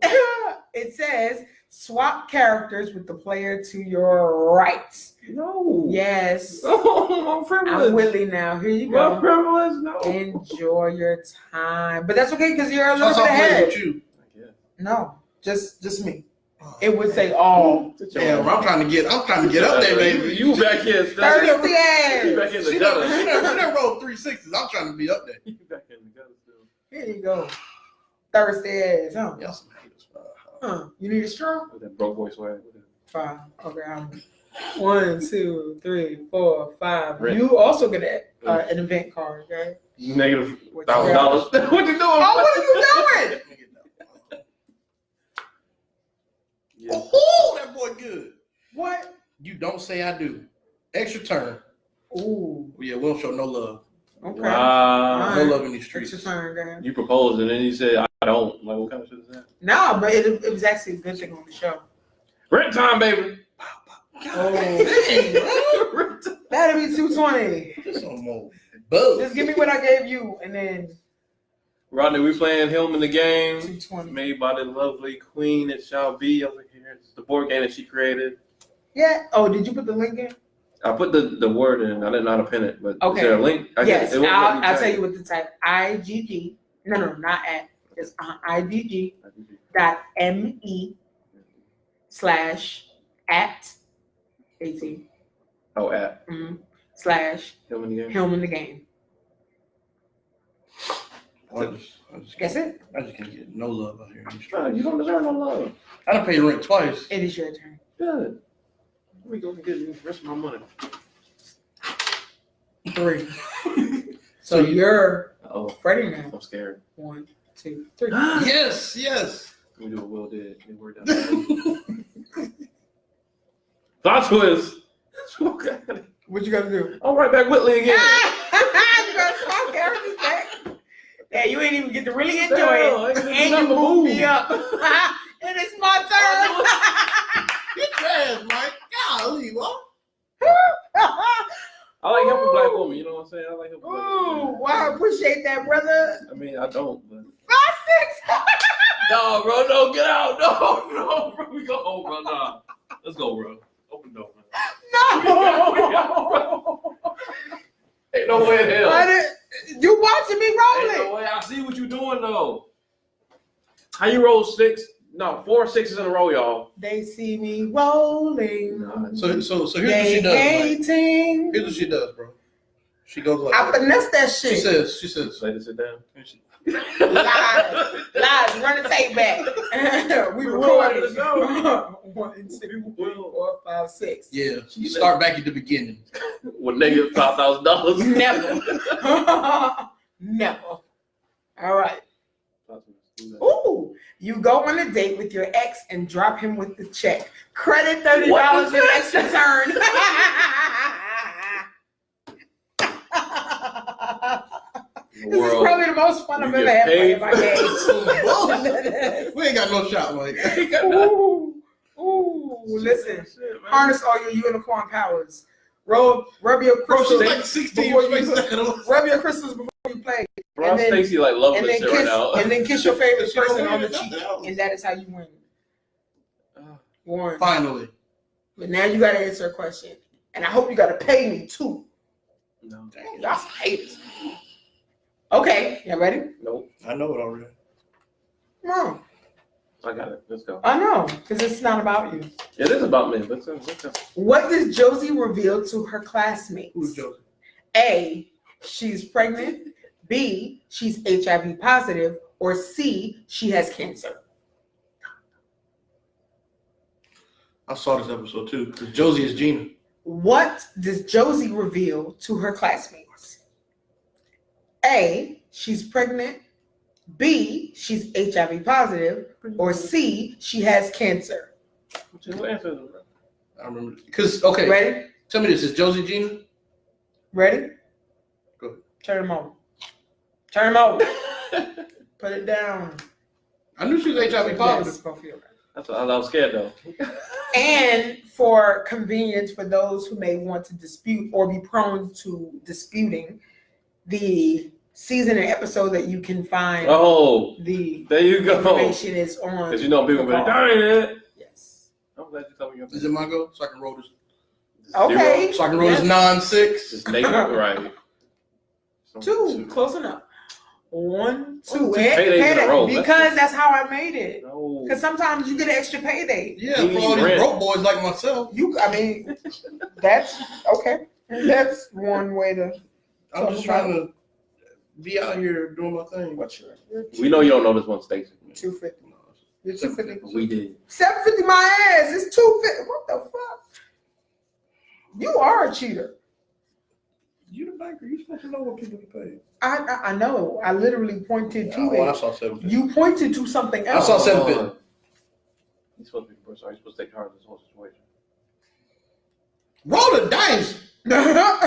It says swap characters with the player to your right. No. Yes. Oh, I'm privileged. I'm Willie now. Here you My go. privilege, no. Enjoy your time. But that's okay because you're a little That's bit all plays ahead. with you. No, just me. It would say all. Damn, I'm trying to get up there, baby. You back here. Thirsty You back ass. in the She gutter. never rolled 3 6s. I'm trying to be up there. You back in the gutter still. Here you go. Thirsty ass, huh? Y'all some haters. Huh? You need a straw? With that broke boy swag. 5. Okay. 1, 2, 3, 4, 5. Right. You also get an event card, okay? Negative What $1,000. What you doing? Oh, what are you doing? Yeah. Oh, that boy good. What? You don't say I do. Extra turn. Ooh. Yeah, we don't show no love. Okay. Wow. No love in these streets. Extra turn, guys. You proposed and then you said I don't. Like, what kind of shit is that? No, but it was actually a good thing on the show. Rent time, baby. Oh. Dang, bro. That'll be 220. Just some more buzz. Just give me what I gave you, and then Rodney, we playing Hillman the Game, 220. made by the lovely Queen It Shall Be over here. It's the board game that she created. Yeah. Oh, did you put the link in? I put the word in. I didn't know how to pin it, but Okay. is there a link? Yes. It won't let me I'll type. tell you what to type. IGG. No, not at. It's IGG.me/@18. Oh, at / Hillman the Game. Hillman the Game. I just That's it. I just can't get no love out here. In these No, streets. you don't deserve no love. I done paid rent twice. It is your turn. Good. Let me go and get the rest of my money. 3. So you're Oh, Freddie now. I'm scared. 1, 2, 3. Yes. Let me do what Will did. It worked out. Plot twist. Okay. What you gotta do? I'm right back Whitley again. You gotta smoke everything back. Yeah, you ain't even get to really enjoy it. And you never moved moved. me up. And it's my turn. Get your ass, Mike. Golly, what? I like helping black women. You know what I'm saying? I like helping black Ooh, women. wow, I appreciate that, brother. I mean, I don't, but. 5, 6. No, bro, no, get out. No, bro. We go home, bro. Nah. Let's go, bro. Open the door, man. No. Ain't no way in hell. You watching me Ain't rolling? no way. I see what you doing, though. How you roll 4 6s in a row, y'all? They see me rolling. Nah, So here's what she They does. Mike. hating. Here's what she does, bro. She goes like I this. finesse that shit. She says, Lady, sit down. Lies, run the tape back. We will recorded. after the show. 1, 2, 3, 4, 5, 6. yeah, you start back at the beginning. With negative $5,000. Never. Never. All right. Ooh, you go on a date with your ex and drop him with the check. Credit $30 for extra turn. This is probably the most fun I've ever had in my game. We ain't got no shot, Mike. Ooh, listen. Harness all your unicorn powers. Rub your Bro, she's crystals. like 16 before you space play. Rub your crystals before you play. Bro, And then- Stacy like loving And this then shit right kiss, now. and then kiss your favorite She don't person win on the nothing cheek, else. and that is how you win. One. Finally. But now you gotta answer a question, and I hope you gotta pay me too. No. Dang, y'all some haters. Okay, y'all ready? Nope. I know it already. No, I got it. Let's go. I know, because it's not about you. It is about me. Let's go. What does Josie reveal to her classmates? Who's Josie? A, she's pregnant. B, she's HIV positive. Or C, she has cancer. I saw this episode too, because Josie is Gina. What does Josie reveal to her classmates? A, she's pregnant. B, she's HIV positive. Or C, she has cancer. What answer is it? I remember. Because, okay, Ready? tell me this. Is Josie Gina? Ready? Go ahead. Turn them over. Turn them over. Put it down. I knew she was HIV positive. Yes, both of you. That's what I was scared though. And for convenience for those who may want to dispute or be prone to disputing, the season and episode that you can find the there you go. information is on. Because you know people be like, that ain't it. Yes. I'm glad you told me your Is it my go? So I can roll this. Okay. So I can roll this 9-6. Just negative, right. 2, close enough. 1, 2. Paydays in a row. Because that's how I made it. No. Because sometimes you get an extra payday. Yeah, for all these Rent. broke boys like myself. That's okay. That's one way to. I'm just trying to be out here doing my thing. What's your We know you don't know this one, Stacy. 250. You're 250. We did. 750 my ass. It's 250. What the fuck? You are a cheater. You the banker. You supposed to know what people get paid. I know. I literally pointed to I it. saw 750. You pointed to something I else. saw 750. He's supposed to be sorry. He's supposed to take charge of this whole situation. Roll the dice. You're not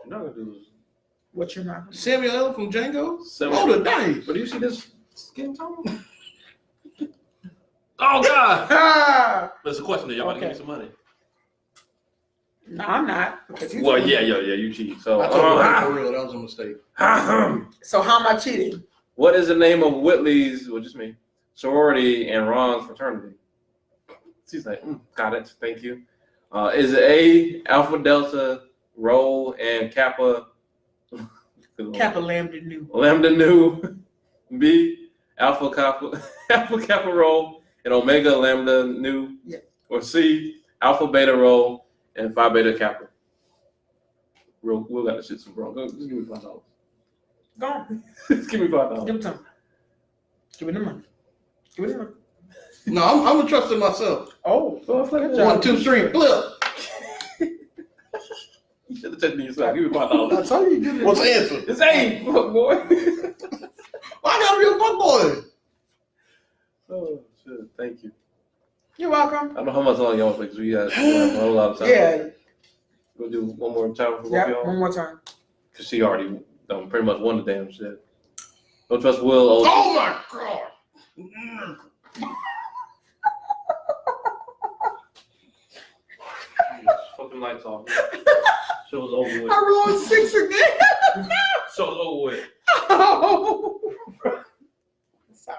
gonna do this. What you're not? Samuel L. from Django. Samuel- Roll the dice. But do you see this skin tone? Oh God! Ah! That's a question. Y'all want to Okay. give me some money? No, I'm not. Because you Well, told me. yeah. You cheat. So, I told you for real. That was a mistake. So how am I cheating? what is the name of Whitley's? Well, just me. Sorority and Ron's fraternity. She's like, got it. Thank you. Is it A, Alpha, Delta, Rho, and Kappa? Kappa Lambda Nu. Lambda Nu. B, Alpha, Kappa, Alpha, Kappa, Rho, and Omega, Lambda, Nu. Yeah. Or C, Alpha, Beta, Rho, and Phi, Beta, Kappa. We'll got to shit some bro. Just give me $5. Go on. Just give me $5. Give me some. Give me the money. Give me the money. No, I'm gonna trust in myself. Oh, So it's like a 1, 2, 3, flip. You should have taken it yourself. Give me I $5. told you. Give me What's the answer? It's A, fuck boy. Why I gotta be a fuckboy? Oh shit! Thank you. You're welcome. I don't know how much longer y'all want because we have a whole lot of time. Yeah. We'll do one more time for both Yeah. y'all. One more time. Cause she already pretty much won the damn shit. Don't trust Will. Oh my god. Fucking lights off. Shit was over with. I rolled 6 again. Shit was over with. Oh. Sorry.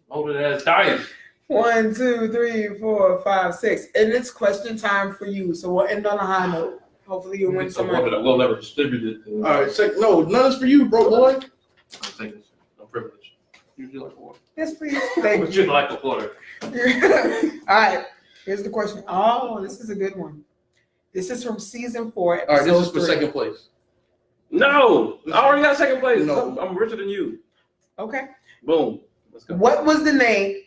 Hold it as dice. 1, 2, 3, 4, 5, 6. And it's question time for you. So we'll end on a high note. Hopefully you'll win some money. We'll never distribute it. All right, no, none is for you, bro, boy. I'm taking this. I'm privileged. Would you like water? Yes, please. Thank Would you. you like a quarter? All right. Here's the question. Oh, this is a good one. This is from season 4. All right, this is episode for 3. second place. No, I already got second place. No. I'm richer than you. Okay. Boom. Let's go. What was the name?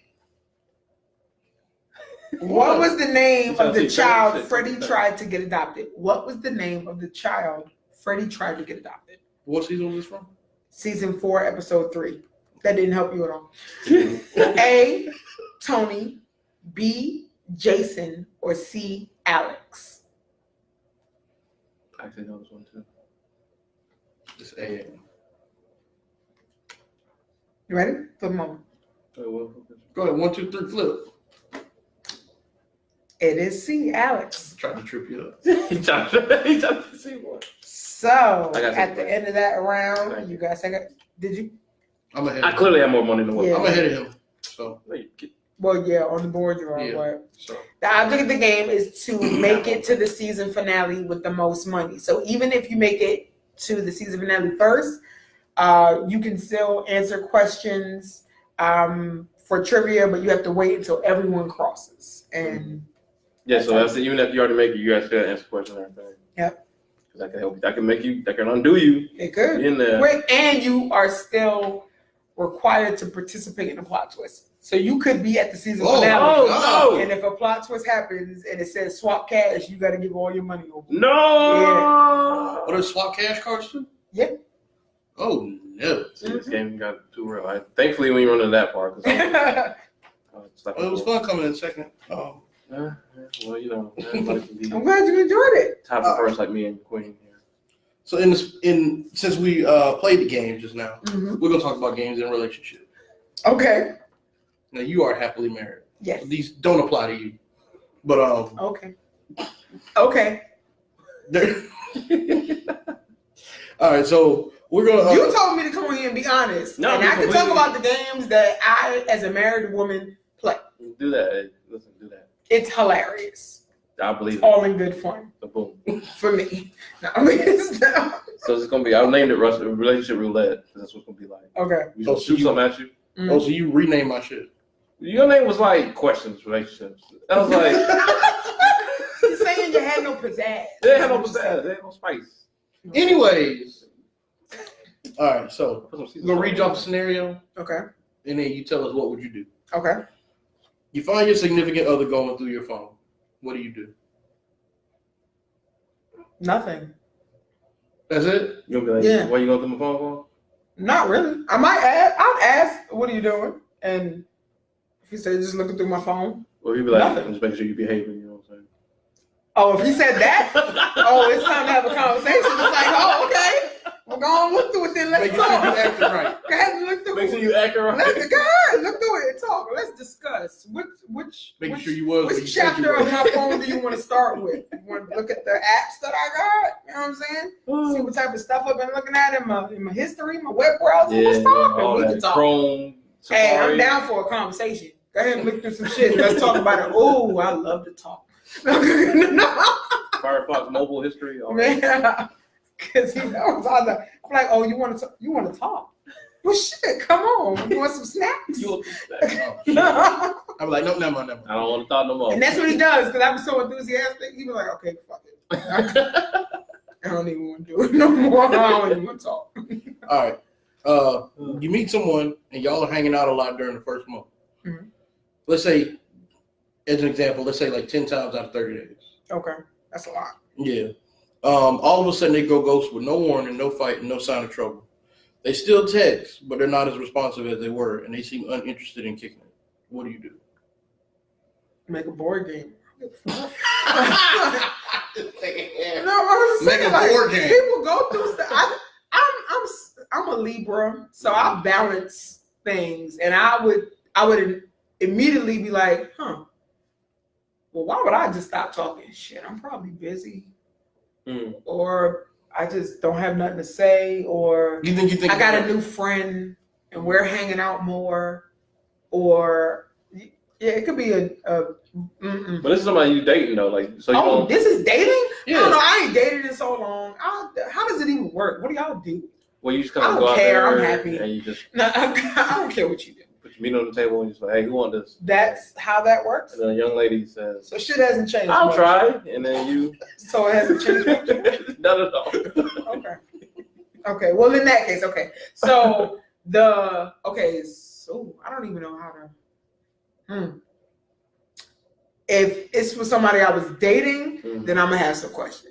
What was the name of the child Freddie tried to get adopted? What was the name of the child Freddie tried to get adopted? What season was this from? Season 4, episode 3. That didn't help you at all. A, Tony, B, Jason, or C, Alex? I actually know this one too. It's A. You ready? Flip them over. Go ahead, 1, 2, 3, flip. It is C, Alex. Tried to trip you up. He tried to see one. So, I got at the second end of that round, Thank you got second. Did you? I'm ahead. I clearly have more money than what. Yeah. I'm ahead of him. So, No, you get- Well, yeah, on the board you are. Yeah. But so the object of the game is to make it to the season finale with the most money. So even if you make it to the season finale first, you can still answer questions for trivia, but you have to wait until everyone crosses. And Yeah, so after, even if you already make it, you guys gotta answer questions and everything. Yep. Because I can help you. I can make you. I can undo you it could. in there. Wait, and you are still required to participate in a plot twist. So you could be at the season finale. Oh, And if a plot twist happens and it says swap cash, you got to give all your money over. no. what are swap cash cards too? Yep. Oh no. See, this game got too real. Thankfully, we ain't running that part. I'm Well, it was fun coming in second. Well, you know, everybody can be glad you enjoyed it. top of first like me and Queen here. So since we played the game just now, Mm-hmm. we're gonna talk about games in relationship. Okay. Now you are happily married. Yes. These don't apply to you, but Okay. Okay. they're- all right. So we're gonna. You told me to come here and be honest. No, and I can we- talk about the games that I, as a married woman, play. Do that. Hey, listen, do that. It's hilarious. I believe it. All in good fun. So boom. For me. No, I mean, it's not. So it's gonna be. I named it Relationship Roulette because that's what it's gonna be like. Okay. We just shoot something at you. Oh, so you rename my shit. Your name was like questions, relationships. I was like, You're saying you had no pizzazz. they had no pizzazz, they had no spice. Anyways, all right. So Put some seasoning we're gonna read you on off a scenario, Okay. and then you tell us what would you do. Okay. You find your significant other going through your phone. What do you do? Nothing. That's it? You'll be like, Yeah. why you going through my phone call? Not really. I'd ask, what are you doing? And if he said, just looking through my phone. Or he'd be like, Nothing. I'm just making sure you're behaving, you know what I'm saying? Oh, if he said that, oh, it's time to have a conversation. It's like, oh, okay. We're going to look through it then. Let's Make sure you talk. acting right. Go ahead and look through Make sure it. you act right. Go ahead, look through it and talk. Let's discuss. Making sure you was. Which chapter of my phone do you want to start with? You want to look at the apps that I got? You know what I'm saying? See what type of stuff I've been looking at in my history, my web browser. Yeah, Let's talk. all We that can talk. Chrome, Hey, I'm Safari. down for a conversation. Go ahead and look through some shit. Let's talk about it. Oh, I love to talk. No. Firefox mobile history. All that. Man, because I'm like, oh, you want to talk? Well, shit, come on. You want some snacks? You want some Oh, I'm like, no, never mind. I don't want to talk no more. And that's what he does, because I was so enthusiastic. He was like, okay, fuck it. I don't even want to do it no more. I don't even want to talk. All right. You meet someone and y'all are hanging out a lot during the first month. Mhm. Let's say, as an example, let's say like 10 times out of 30 days. Okay, that's a lot. Yeah. All of a sudden they go ghost with no warning, no fight, and no sign of trouble. They still text, but they're not as responsive as they were, and they seem uninterested in kicking it. What do you do? Make a board game. No, No, I'm just Make saying, a like, board game. people go through stuff. I'm a Libra, so I balance things, and I would immediately be like, well, why would I just stop talking? Shit, I'm probably busy, or I just don't have nothing to say, or You think I got a new friend and we're hanging out more, or yeah, it could be a But this is somebody you dating though, like so you oh, don't. this is dating? Yeah. I don't know. I ain't dated in so long. How does it even work? What do y'all do? Well, you just kind I of don't go out care, there I'm happy. and you just No, I don't care what you do. put your meat on the table and you just like, hey, who want this? That's how that works. And then a young lady says, So shit hasn't changed. I'll much. try, and then you. So it hasn't changed much. Not at all. Okay. Okay. Well, in that case, okay. So so I don't even know how to. If it's for somebody I was dating, then I'm gonna have some questions.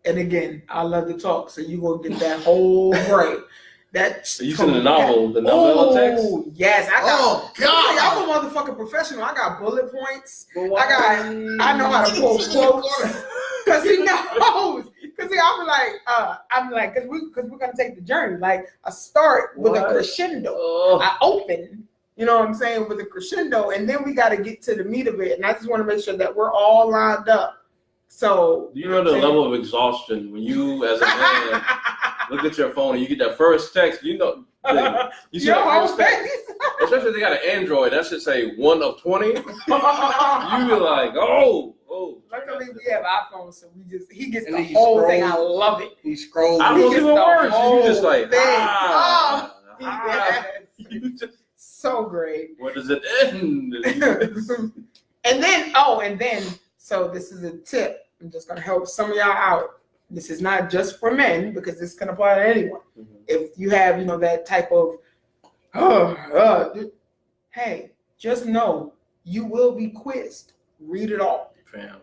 And again, I love to talk, so you gonna get that whole break. That's You seen the novella text? Oh yes, I got. Oh, God. I'm a motherfucking professional. I got bullet points. I know how to pull quotes. Cause he knows. Cause I'm like, cause we're gonna take the journey. Like I start with a crescendo. I open, you know what I'm saying, with a crescendo, and then we got to get to the meat of it. And I just want to make sure that we're all lined up. So Do you know the level of exhaustion when you, as a man, look at your phone and you get that first text? You know, you see your that whole first text, face. especially if they got an Android. That should say 1 of 20. You be like, oh. Luckily, we have iPhones, so he gets And the he whole thing. I scrolls. love it. He scrolls. I He was gets even the worse. whole You just like, thing. ah. Yes. You just, So great. where does it end? And then, so this is a tip. I'm just gonna help some of y'all out. This is not just for men because this can apply to anyone. If you have, that type of, hey, just know you will be quizzed. Read it all. Fam.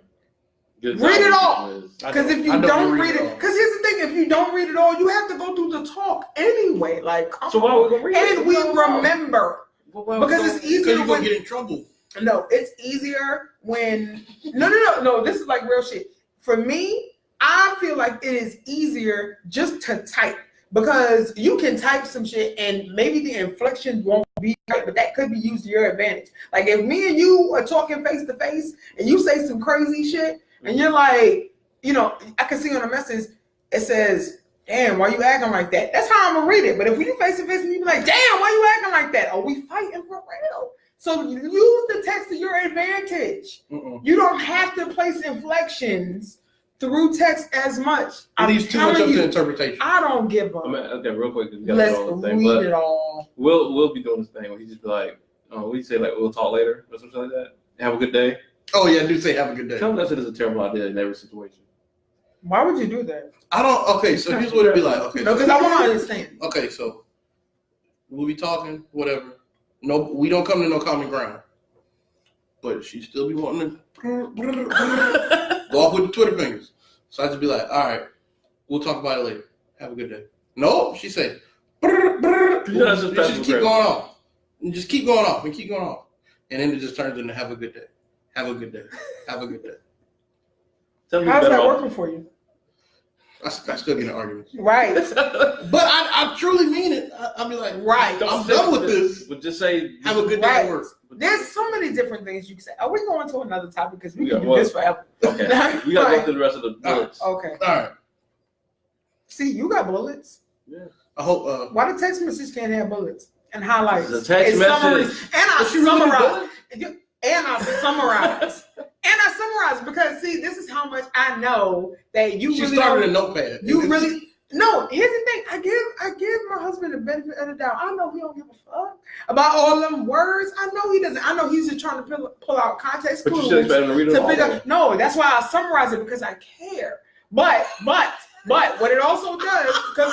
Read it all. Because if you I don't read all. it, because here's the thing: if you don't read it all, you have to go through the talk anyway. Like, So why would we read it? and we remember. Because it's easier Because you're going when to get in trouble. no, it's easier when no. This is like real shit. For me, I feel like it is easier just to type because you can type some shit and maybe the inflection won't be right, but that could be used to your advantage. Like if me and you are talking face to face and you say some crazy shit and you're like, I can see on a message it says, "Damn, why you acting like that?" That's how I'm gonna read it. But if we face to face and you be like, "Damn, why you acting like that?" Are we fighting for real? So use the text to your advantage. You don't have to place inflections through text as much. It leaves too much up to interpretation. I don't give up. Okay, real quick. Let's read it all. We'll be doing this thing where he just be like, we say like we'll talk later or something like that. Have a good day. Oh yeah, do say have a good day. Tell him that it is a terrible idea in every situation. Why would you do that? I don't. Okay, so here's what it'd be like. Okay, No, because I want to understand. Okay, so we'll be talking, whatever. No, we don't come to no common ground. But she still be wanting to go off with the Twitter fingers. So I just be like, all right, We'll talk about it later. Have a good day. No, she said, just keep going off. And just keep going off and keep going off. And then it just turns into have a good day. Have a good day. Have a good day. How's that working for you? I still get in arguments. Right. But I truly mean it. I'll be like, right. I'm done with this. But just say, have a good day at work. There's so many different things you can say. Are we going to another topic? Because we can do this forever. Okay. We got to go through the rest of the bullets. Okay. All right. See, you got bullets. Yeah. I hope. Why the text message can't have bullets and highlights? The text message. And I summarize. And I summarize because see, this is how much I know that you. She really started a notepad. You really. No, here's the thing. I give my husband the benefit of the doubt. I know he don't give a fuck about all them words. I know he doesn't. I know he's just trying to pull out context clues. But you should expect him to read it all. No, that's why I summarize it because I care. But what it also does, because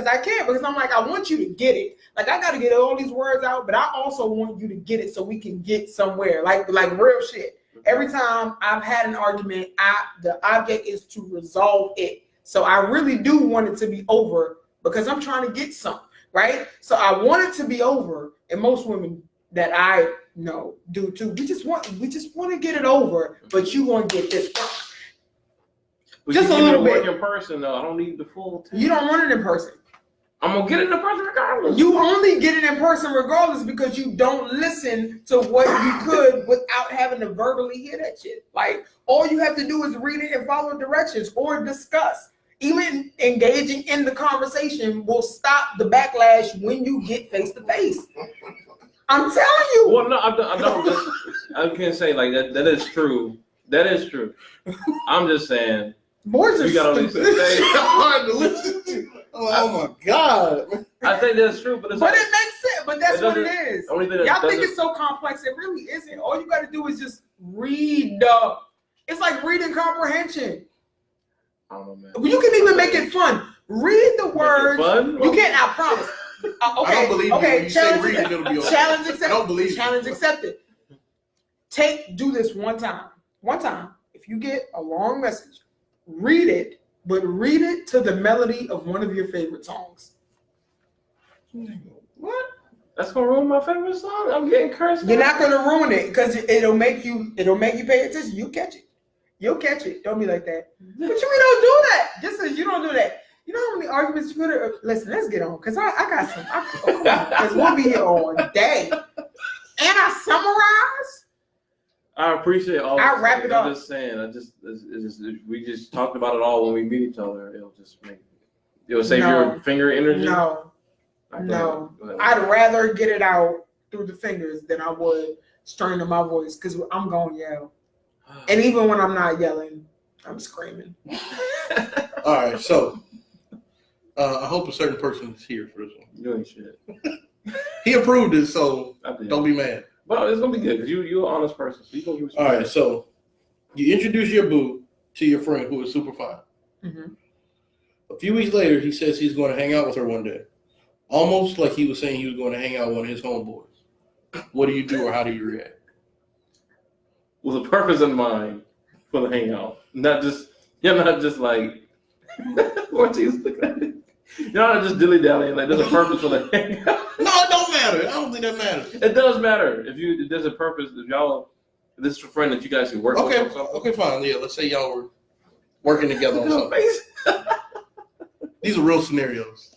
I care, because I'm like, I want you to get it. Like I got to get all these words out, but I also want you to get it so we can get somewhere. Like real shit. Every time I've had an argument, the object is to resolve it. So I really do want it to be over because I'm trying to get something, right? So I want it to be over, and most women that I know do too. We just want to get it over, but you want to get this done. Just a little bit. In person, though. I don't need the full text. You don't want it in person. I'm gonna get it in person regardless. You only get it in person regardless because you don't listen to what you could without having to verbally hear that shit. Like all you have to do is read it and follow directions or discuss. Even engaging in the conversation will stop the backlash when you get face to face. I'm telling you. Well, no, I don't. I can't say like that. That is true. That is true. I'm just saying. Boys are stupid. Hard to listen to. Oh my God. I think that's true, but it makes sense. But that's what it is. Y'all think it's so complex. It really isn't. All you got to do is just read. It's like reading comprehension. I don't know, man. You can even make it fun. Read the words. Fun? You can't. I promise. Okay. I don't believe okay. you say read it, it'll be okay. Challenge accepted. I don't believe Challenge accepted. Do this one time. One time. If you get a long message, read it, but read it to the melody of one of your favorite songs. What? That's gonna ruin my favorite song? I'm getting cursed. You're not gonna ruin it because it'll make you pay attention. You'll catch it. You'll catch it. Don't be like that. But you don't do that. Just as you don't do that. You know how many arguments you could have. Listen, let's get on because I got some. Because we'll be here all day. And I summarize. I appreciate all. I wrap it up. I'm just saying. We just talked about it all when we meet each other. It'll save your finger energy. No. I'd rather get it out through the fingers than I would straining my voice because I'm going to yell. And even when I'm not yelling, I'm screaming. All right, so I hope a certain person is here for this one. You ain't shit. He approved it, so don't be mad. Well, it's gonna be good because you're an honest person. So you gonna give all right, so you introduce your boo to your friend who is super fine. Mm-hmm. A few weeks later, he says he's going to hang out with her one day, almost like he was saying he was going to hang out with one of his homeboys. What do you do, or how do you react? With a purpose in mind for the hangout, not just like Ortiz looking at it. You're not just dilly dallying. Like there's a purpose for the hangout. No, it don't matter. I don't think that matters. It does matter if there's a purpose. If this is a friend that you guys can work with. Okay, fine. Yeah, let's say y'all were working together on something. These are real scenarios.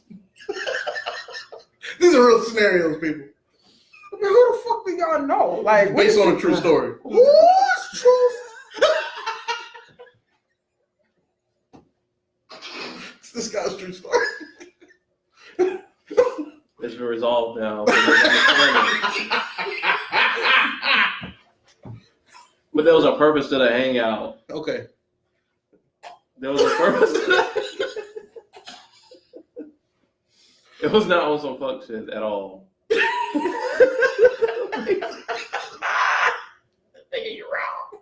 These are real scenarios, people. I mean, who the fuck do y'all know? Like based on a true story. Who's true? It's this guy's true story. It's been resolved now. But there was a purpose to the hangout. Okay. There was a purpose to that. It was not on some fuck shit at all. You're wrong.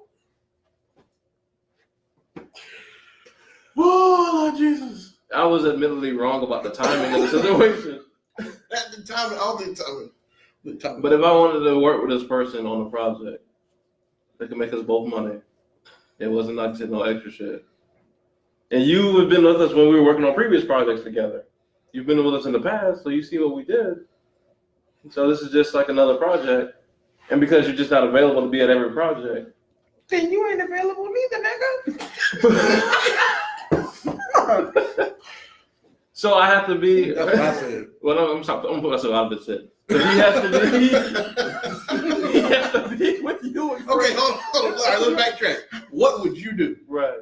Oh, Jesus. I was admittedly wrong about the timing of the situation. At the time, all the time. But if I wanted to work with this person on a project that could make us both money, it wasn't like no extra shit. And you have been with us when we were working on previous projects together. You've been with us in the past, so you see what we did. So this is just like another project. And because you're just not available to be at every project. Then you ain't available either, nigga. So I have to be. That's what I said. Well, I'm putting myself out of this. But he has to be. He has to be with you. Okay, hold on. All right, let's backtrack. What would you do? Right.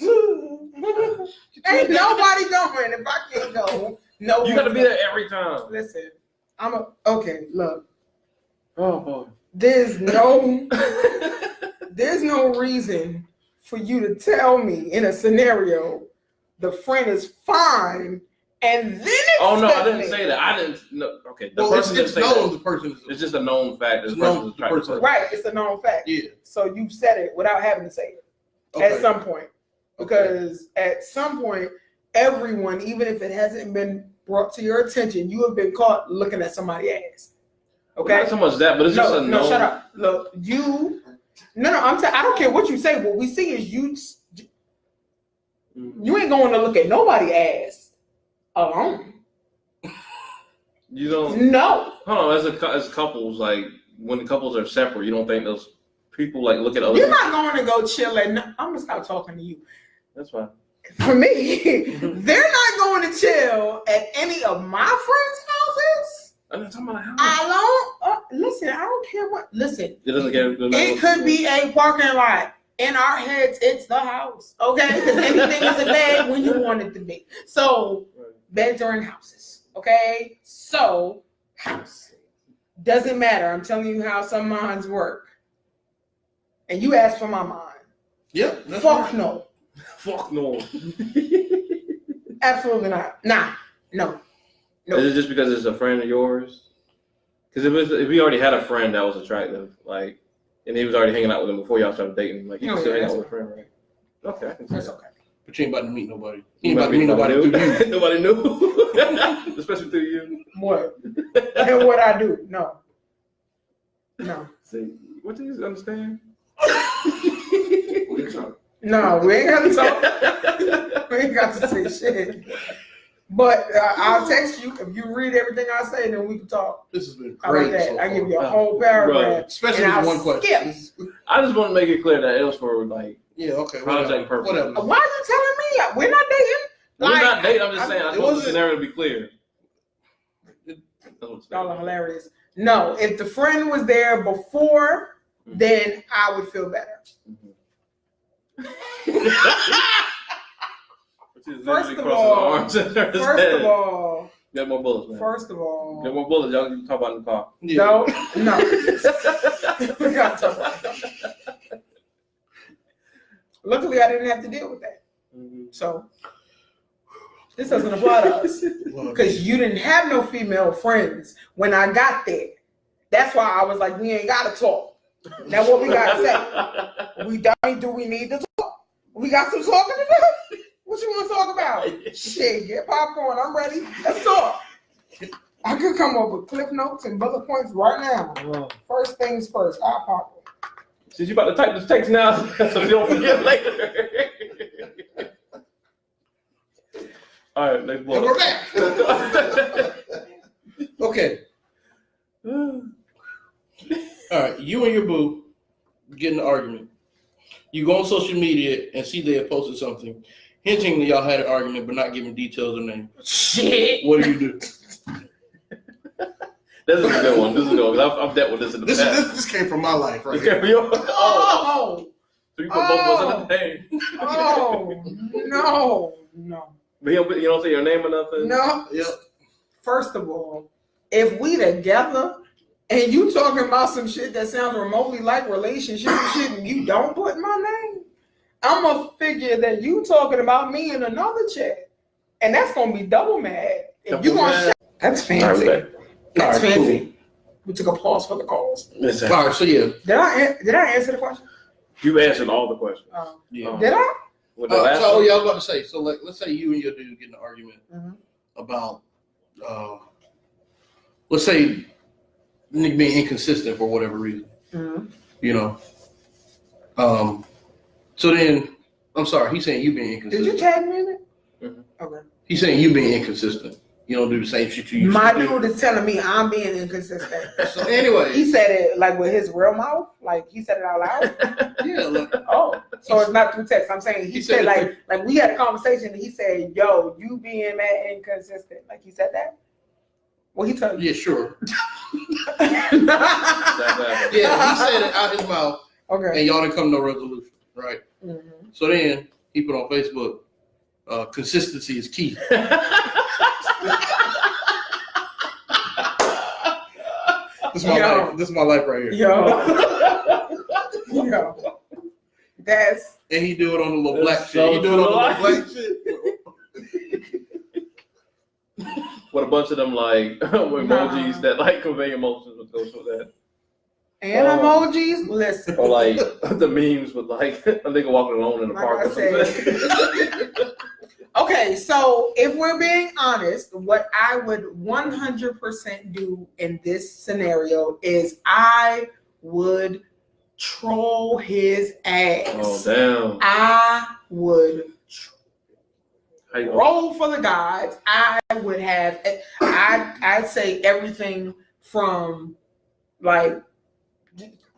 Ain't nobody going. If I can't go, no. You got to be there every time. Listen, okay. Look, Oh boy. there's no reason for you to tell me in a scenario the friend is fine and then Oh no, I expect didn't me. say that. I didn't. No. Okay. The Well, person didn't it's say known that. the person is. It's just a known fact. This It's person known is attracted to person. her. Right, it's a known fact. Yeah. So you've said it without having to say it Okay. at some point. Because at some point, everyone, even if it hasn't been brought to your attention, you have been caught looking at somebody's ass. Okay? Not so much that, but it's just a known. Shut up. Look, I don't care what you say. What we see is you ain't going to look at nobody's ass alone. You don't. No. Hold on. As couples, like when the couples are separate, you don't think those people like look at other. You're people? not going to go chill at. I'm gonna stop talking to you. That's fine. For me, they're not going to chill at any of my friends' houses. I'm not talking about a house. I don't listen. I don't care what. Listen, It doesn't get. it could be a parking lot. In our heads, it's the house. Okay, because anything is a bed when you want it to be. So beds are in houses. Okay, so house doesn't matter. I'm telling you how some minds work. And you asked for my mind. Yep. That's Fuck right. no. Fuck no. Absolutely not. Nah. No. Is it just because it's a friend of yours? Because if we already had a friend that was attractive, like, and he was already hanging out with him before y'all started dating, like, you can still hang out with a friend, right? Okay, I can see That's that. okay. But you ain't about to meet nobody. You You ain't about to meet nobody knew. through you. Nobody knew. Especially through you. What? And what I do? No. See, what do you understand? No, we ain't got to talk. We ain't got to say shit. But I'll text you if you read everything I say, then we can talk. This has been How about great. that? So I far. give you a whole paragraph. Especially and with I'll one question. I just want to make it clear that it was for, like, Yeah, okay. project purposes. Whatever. Why are you telling me? We're not dating. We're not dating, I'm just saying. I it want the wasn't- scenario to be clear. Y'all are hilarious. No, if the friend was there before, then I would feel better. First of all, Get more bullets, man. Get more bullets. Y'all can talk about in the car. Yeah. No. We gotta talk about it. Luckily, I didn't have to deal with that. So this doesn't apply to us because you didn't have no female friends when I got there. That's why I was like, we ain't gotta talk. Now what we gotta say? Do we need to talk? We got some talking to do. What you want to talk about? Shit, get popcorn. I'm ready. Let's talk. I could come up with cliff notes and bullet points right now. First things first. I'll pop it. Since you about to type this text now, so you don't forget later. All right, next And bullet. we're back. Okay. All right. You and your boo get in an argument. You go on social media and see they have posted something hinting that y'all had an argument but not giving details or name. Shit. What do you do? This is a good one. This is a good one. 'Cause I've dealt with this in the past. This came from my life, right? Okay, Oh. So you put both of us in the name. Oh. No. But you don't say your name or nothing? No. Yep. First of all, if we together and you talking about some shit that sounds remotely like relationship shit and you don't put my name, I'm going to figure that you talking about me in another chat. And that's going to be double mad. If you going to That's fancy. That's All right, fancy. cool. We took a pause for the calls. Listen, All right, so yeah. Did I answer the question? you answered all the questions. Yeah. Did I? With the last So one? yeah, I was about to say. So like, let's say you and your dude get in an argument about, let's say, nigga being inconsistent for whatever reason. You know. So then, I'm sorry. He's saying you being inconsistent. Did you tag me in it? Mm-hmm. Okay. He's saying you being inconsistent. You don't do the same shit you used My to do. dude is telling me I'm being inconsistent. So anyway, He said it like with his real mouth, like he said it out loud. yeah, like, Oh, so it's not through text. I'm saying he said said like we had a conversation. And he said, "Yo, you being mad inconsistent." Like he said that. Well, he told you. yeah, sure. Yeah, Yeah, he said it out his mouth, Okay. and y'all didn't come to no resolution, right? Mm-hmm. So then he put on Facebook, consistency is key. This is my life. This is my life right here. Yo, that's. And he do it on the little black That's shit. so He do it on the little true. black shit. With a bunch of them like emojis that like convey emotions with those with that. And emojis. Listen. Or like the memes with like a nigga walking alone in the Like park I or something. Okay, so if we're being honest, what I would 100% do in this scenario is I would troll his ass. Oh damn. I would How you roll for the gods. I would have. I'd say everything from like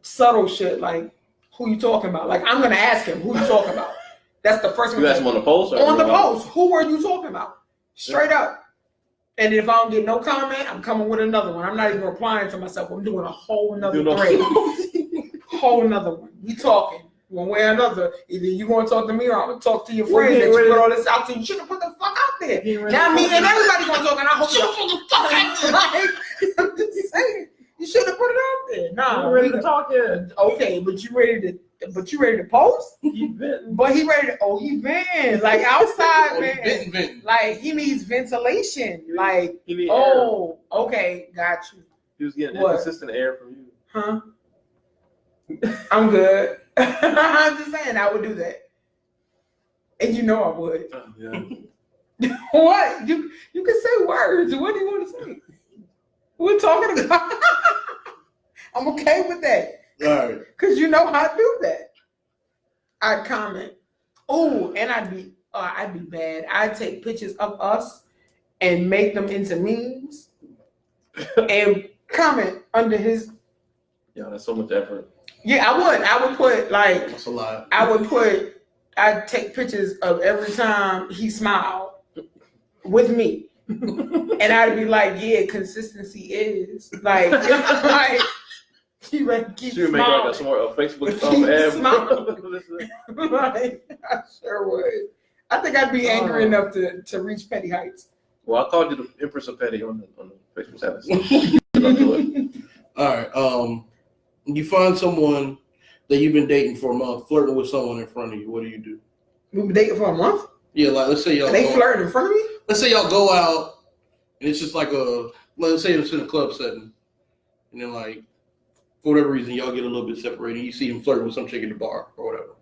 subtle shit, like who you talking about. Like I'm gonna ask him who you talking about. That's the first one. You asked him on the post? On the post. Who are you talking about? Straight up. And if I don't get no comment, I'm coming with another one. I'm not even replying to myself. I'm doing a whole nother thread. Whole nother one. We talking. One way or another. Either you going to talk to me or I'm going to talk to your friends that you put all this out to. You shouldn't put the fuck out there. Now me and everybody going to talk and I hope you don't put the fuck out there. Like, I'm just saying. You shouldn't have put it out there. Nah. I'm ready to talk yet. Okay, but you ready to post? He venting. But he ready to, he venting. Like outside, man. Venting. Like he needs ventilation. Like, He need oh, okay, got you. He was getting What? inconsistent air from you. Huh? I'm good. I'm just saying I would do that. And you know I would. Oh, yeah. What? You can say words. What do you want to say? We're talking about. I'm okay with that. All right. Cause you know how to do that. I'd comment. Oh, and I'd be bad. I'd take pictures of us and make them into memes and comment under his. Yeah, that's so much effort. Yeah, I would put like. That's a lot. I'd take pictures of every time he smiled with me. And I'd be like, yeah, consistency is like he would keep She would make like a Facebook ad. Like, I sure would. I think I'd be angry enough to reach petty heights. Well, I called you the Empress of Petty on the Facebook status. All right. You find someone that you've been dating for a month, flirting with someone in front of you. What do you do? We've been dating for a month? Yeah, like let's say y'all. And they flirting in front of me? Let's say y'all go out and it's just like let's say it's in a club setting, and then like for whatever reason y'all get a little bit separated. You see him flirting with some chick at the bar or whatever.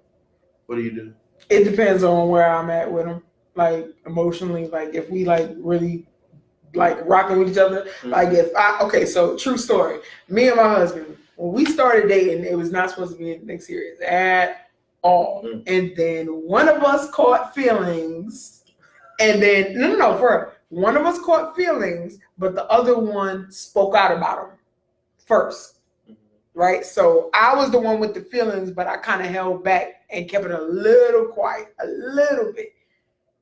What do you do? It depends on where I'm at with him. Like emotionally, like if we like really like rocking with each other. Mm-hmm. Like so true story. Me and my husband, when we started dating, it was not supposed to be anything serious at all. Mm-hmm. And then one of us caught feelings. And then one of us caught feelings, but the other one spoke out about him first. Right? So I was the one with the feelings, but I kind of held back and kept it a little quiet, a little bit.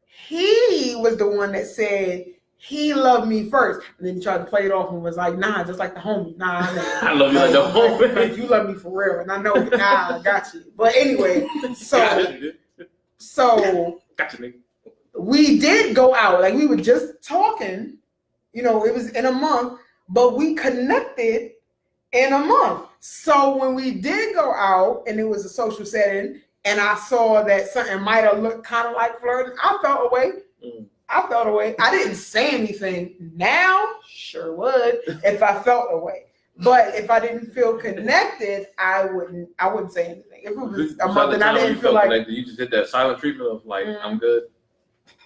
He was the one that said he loved me first. And then he tried to play it off and was like, nah, just like the homie. Nah, I love you like the homie. Like, you love me for real. And I know, I got you. But anyway, so Got you, nigga. we did go out. Like we were just talking, it was in a month, but we connected in a month. So when we did go out and it was a social setting and I saw that something might have looked kind of like flirting, I felt away. I didn't say anything. Now, sure would if I felt away. But if I didn't feel connected, I wouldn't say anything. If it was a month and I didn't feel like connected, you just did that silent treatment of like, I'm good.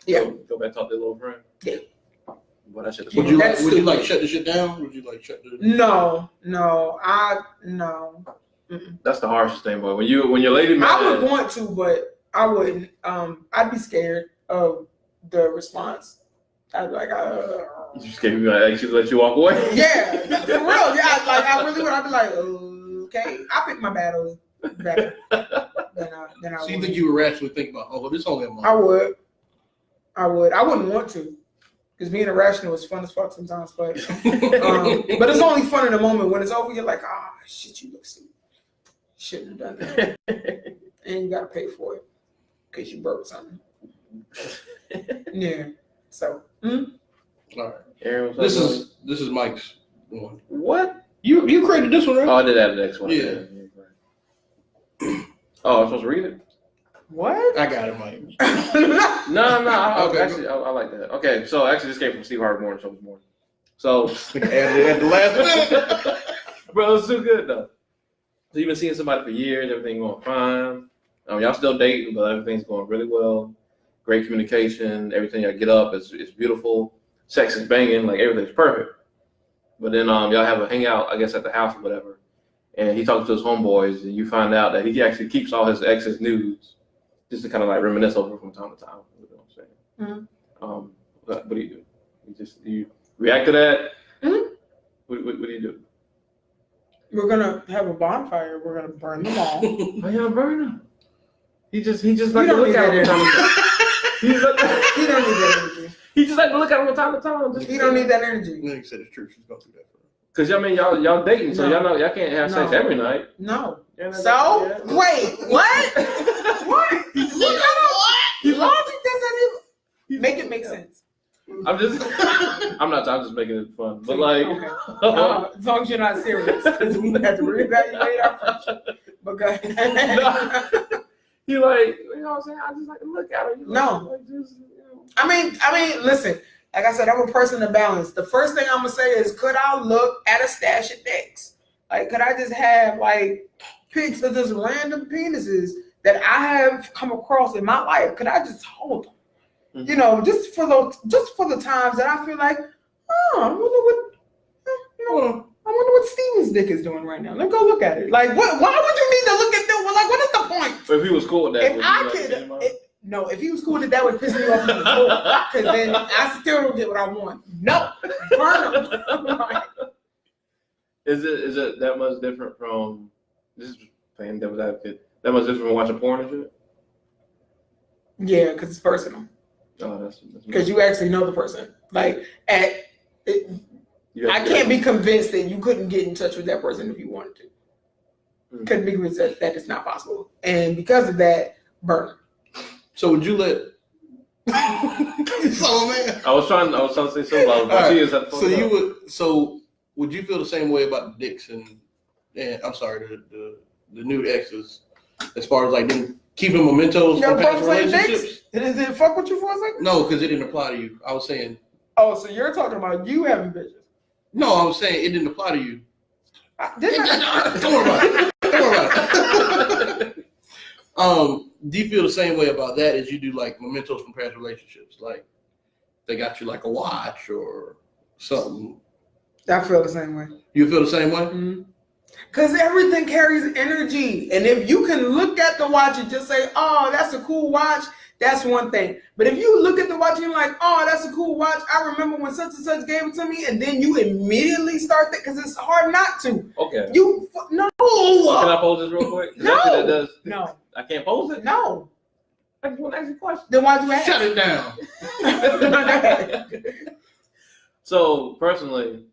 Yeah. Go back and talk to your little friend. Yeah. Well, that shit Would you like shut the shit down? Would you like shut the No. That's the harshest thing, boy. When your lady mad, I would want to, but I wouldn't. I'd be scared of the response. I'd be like, You just gave me like, actually let you walk away. yeah, for real. Yeah, I really would. I'd be like, okay, I pick my battles better than I So you would. think you would rationally think about, oh, this only a month? I would. I wouldn't want to, because being irrational is fun as fuck sometimes. But but it's only fun in the moment. When it's over, you're like, shit, you look stupid. Shouldn't have done that. And you gotta pay for it because you broke something. Yeah. So. All right. Aaron, This is Mike's one. What? You created this one, right? Oh, I did add the next one. Yeah. Oh, I'm supposed to read it? What? I got it, Mike. No. Okay. Actually, I like that. Okay, so actually, this came from Steve Harvey Morning Show this morning. So, Added at the last minute. bro, it's too good though. So you've been seeing somebody for years, everything going fine. Y'all still dating, but everything's going really well. Great communication, everything y'all get up is beautiful. Sex is banging, like everything's perfect. But then y'all have a hangout, I guess, at the house or whatever. And he talks to his homeboys, and you find out that he actually keeps all his ex's nudes just to kind of like reminisce over from time to time. You know what I'm saying? Mm-hmm. What do you do? You react to that? Mm-hmm. What do you do? We're gonna have a bonfire. We're gonna burn them all. Why y'all burn them? He just like to don't look need at that him from time to time. He don't need that energy. He just like to look at him from time to time. He don't need that energy. Nigga said it's true. She's going through that for him. Cause y'all dating, so No. y'all know y'all can't have sex No. every night. No. Yeah, So yeah. wait, what? What? You logic doesn't even make it make sense. I'm just making it fun. But like, Okay. As long as you're not serious, because we have to reevaluate our friendship. Because he like, you know what I'm saying? I just like to look at him. No. Like just, you know. I mean, listen. Like I said, I'm a person of balance. The first thing I'm gonna say is, could I look at a stash of dicks? Like, could I just have like pics of just random penises that I have come across in my life? Could I just hold them? Mm-hmm. You know, just for the times that I feel like, I wonder what Steven's dick is doing right now. Let's go look at it. Like, why would you need to look at them? Like, what is the point? But if he was cool with that, If I could, no, if he was cool with it, that would piss me off even more. Because then I still don't get what I want. No, burn them. Is it that much different from just playing devil's advocate? That much different from watching porn and shit? Yeah, because it's personal. Oh, that's Because you actually know the person. Like, I can't be convinced that you couldn't get in touch with that person if you wanted to. Mm-hmm. Couldn't be convinced that it's not possible. And because of that, burn them. So would you let? So man. I was trying to say so loud, but she is at the would you feel the same way about the dicks and I'm sorry, the nude exes, as far as like them keeping mementos from past relationships? Did it fuck with you for a second? No, because it didn't apply to you. I was saying. Oh, so you're talking about you having bitches? No, I was saying it didn't apply to you. Don't worry about it. Don't worry about it. Do you feel the same way about that as you do like mementos from past relationships? Like they got you like a watch or something. I feel the same way. You feel the same way? Mm-hmm. Because everything carries energy. And if you can look at the watch and just say, oh, that's a cool watch, that's one thing. But if you look at the watch and you're like, oh, that's a cool watch, I remember when such and such gave it to me, and then you immediately start that, because it's hard not to. Okay. No. Can I pose this real quick? No. No. I can't pose it? No. I just want to ask you a question. Then why'd you ask? Shut it down. So, personally,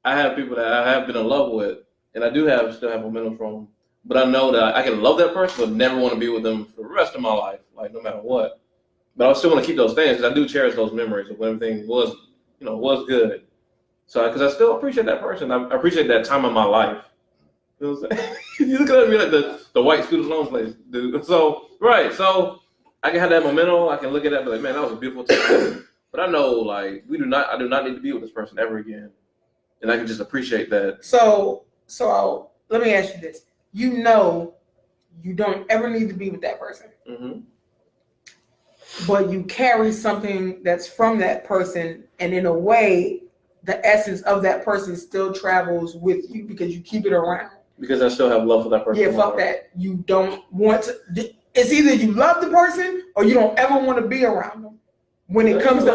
I have people that I have been in love with, and I do still have momentum from, but I know that I can love that person, but never want to be with them for the rest of my life, like no matter what. But I still want to keep those things because I do cherish those memories of when everything was good. So, because I still appreciate that person, I appreciate that time of my life. You know what I'm saying? You look at me like the white Scooter Sloan place, dude. So, right. So, I can have that momentum. I can look at that and be like, man, that was a beautiful time. But I know, like, I do not need to be with this person ever again. And I can just appreciate that. So let me ask you this. You know you don't ever need to be with that person. Mm-hmm. But you carry something that's from that person, and in a way, the essence of that person still travels with you because you keep it around. Because I still have love for that person. Yeah, fuck that. You don't want to. It's either you love the person or you don't ever want to be around them. When it comes to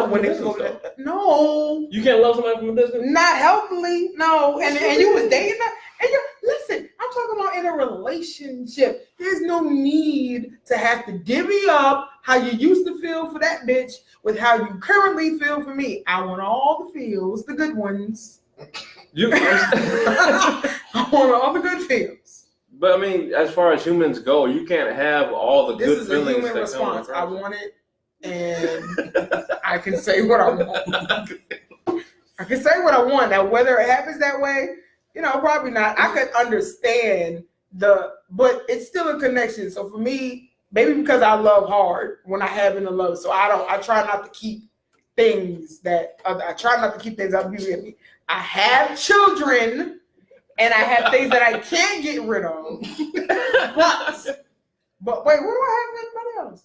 no, you can't love somebody from a distance. not healthily, no. And you was dating that, and you listen. I'm talking about in a relationship. There's no need to have to divvy up how you used to feel for that bitch with how you currently feel for me. I want all the feels, the good ones. I want all the good feels. But I mean, as far as humans go, you can't have all the good feelings. This is a human response. I want it, and I can say what I want. I can say what I want. Now, whether it happens that way, probably not. I could understand but it's still a connection. So for me, maybe because I love hard when I have in the love, so I try not to keep things up with me. I have children. And I have things that I can't get rid of. But wait, what do I have with anybody else?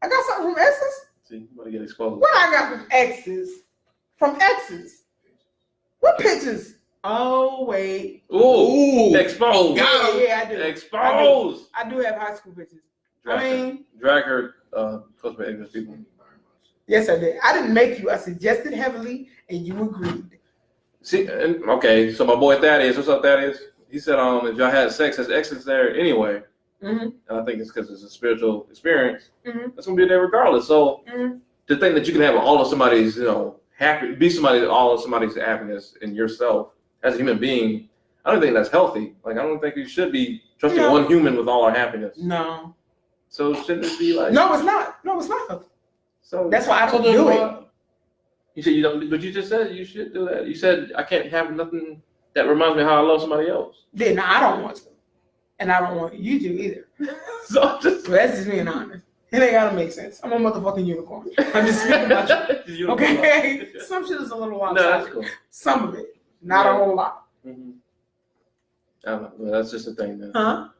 I got something from exes? See, you want to get exposed. What I got from exes? From exes? What pictures? Oh, wait. Ooh. Exposed. Yeah, I do. Exposed. I do have high school pictures. Drag her close by ignorant people. Yes, I did. I didn't make you. I suggested heavily, and you agreed. See, okay, so my boy Thaddeus, what's up, Thaddeus? He said, if y'all had sex, as exes there anyway, and I think it's because it's a spiritual experience, that's gonna be there regardless. So to think that you can have all of somebody's, happy, be all of somebody's happiness in yourself as a human being, I don't think that's healthy. Like, I don't think you should be trusting one human with all our happiness. No. So shouldn't it be like? No, it's not. No, it's not healthy. So that's why I don't do it. You said you don't, but you just said you should do that. You said I can't have nothing that reminds me of how I love somebody else. Then I don't want to, and I don't want you to either. So that's just being honest. It ain't gotta make sense. I'm a motherfucking unicorn. I'm just speaking about you. Okay, some shit is a little outside. No, that's cool. Some of it, not a whole lot. Mm-hmm. I don't know. That's just a thing. Then. Huh?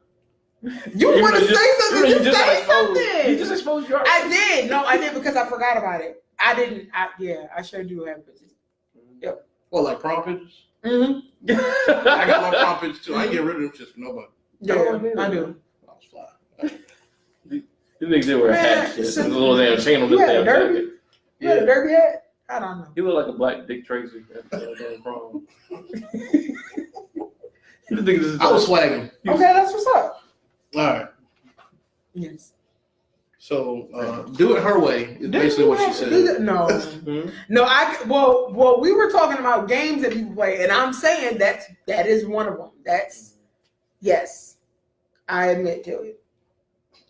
You want to say something? You say something. You just exposed your. I did. No, I did because I forgot about it. I didn't. I sure do have pictures. Yep. Well, like prom pictures? Mm-hmm. I got my prom pictures too. I ain't get rid of them just for nobody. Yeah, I do. I was fly. You niggas did wear a hat. Shit. A little damn chain on this damn jacket. Yeah, the derby hat? I don't know. He looked like a black Dick Tracy at the damn prom. I was swagging. Okay, that's what's up. All right. Yes. So do it her way is basically what she said. No, no. Well, we were talking about games that people play, and I'm saying that is one of them. That's yes, I admit to it.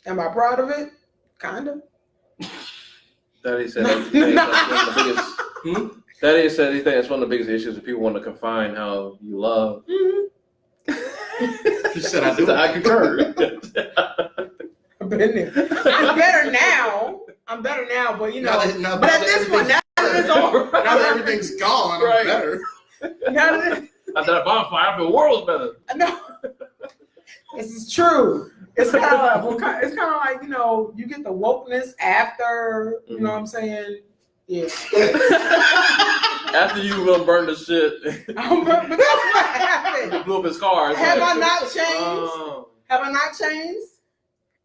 Am I proud of it? Kind of. Daddy said that's one of the biggest. Daddy said he thinks that's one of the biggest issues that people want to confine how you love. She said I do. I concur. I've been there. I'm better now, but but at this point, now that it's over, now that everything's gone, right. I'm better. After that bonfire, I feel the world's better. No, this is true. It's kind of like you get the wokeness after. You know what I'm saying? Yeah. After you burn the shit. But that's what happened. He blew up his car. Have I not changed? Have I not changed?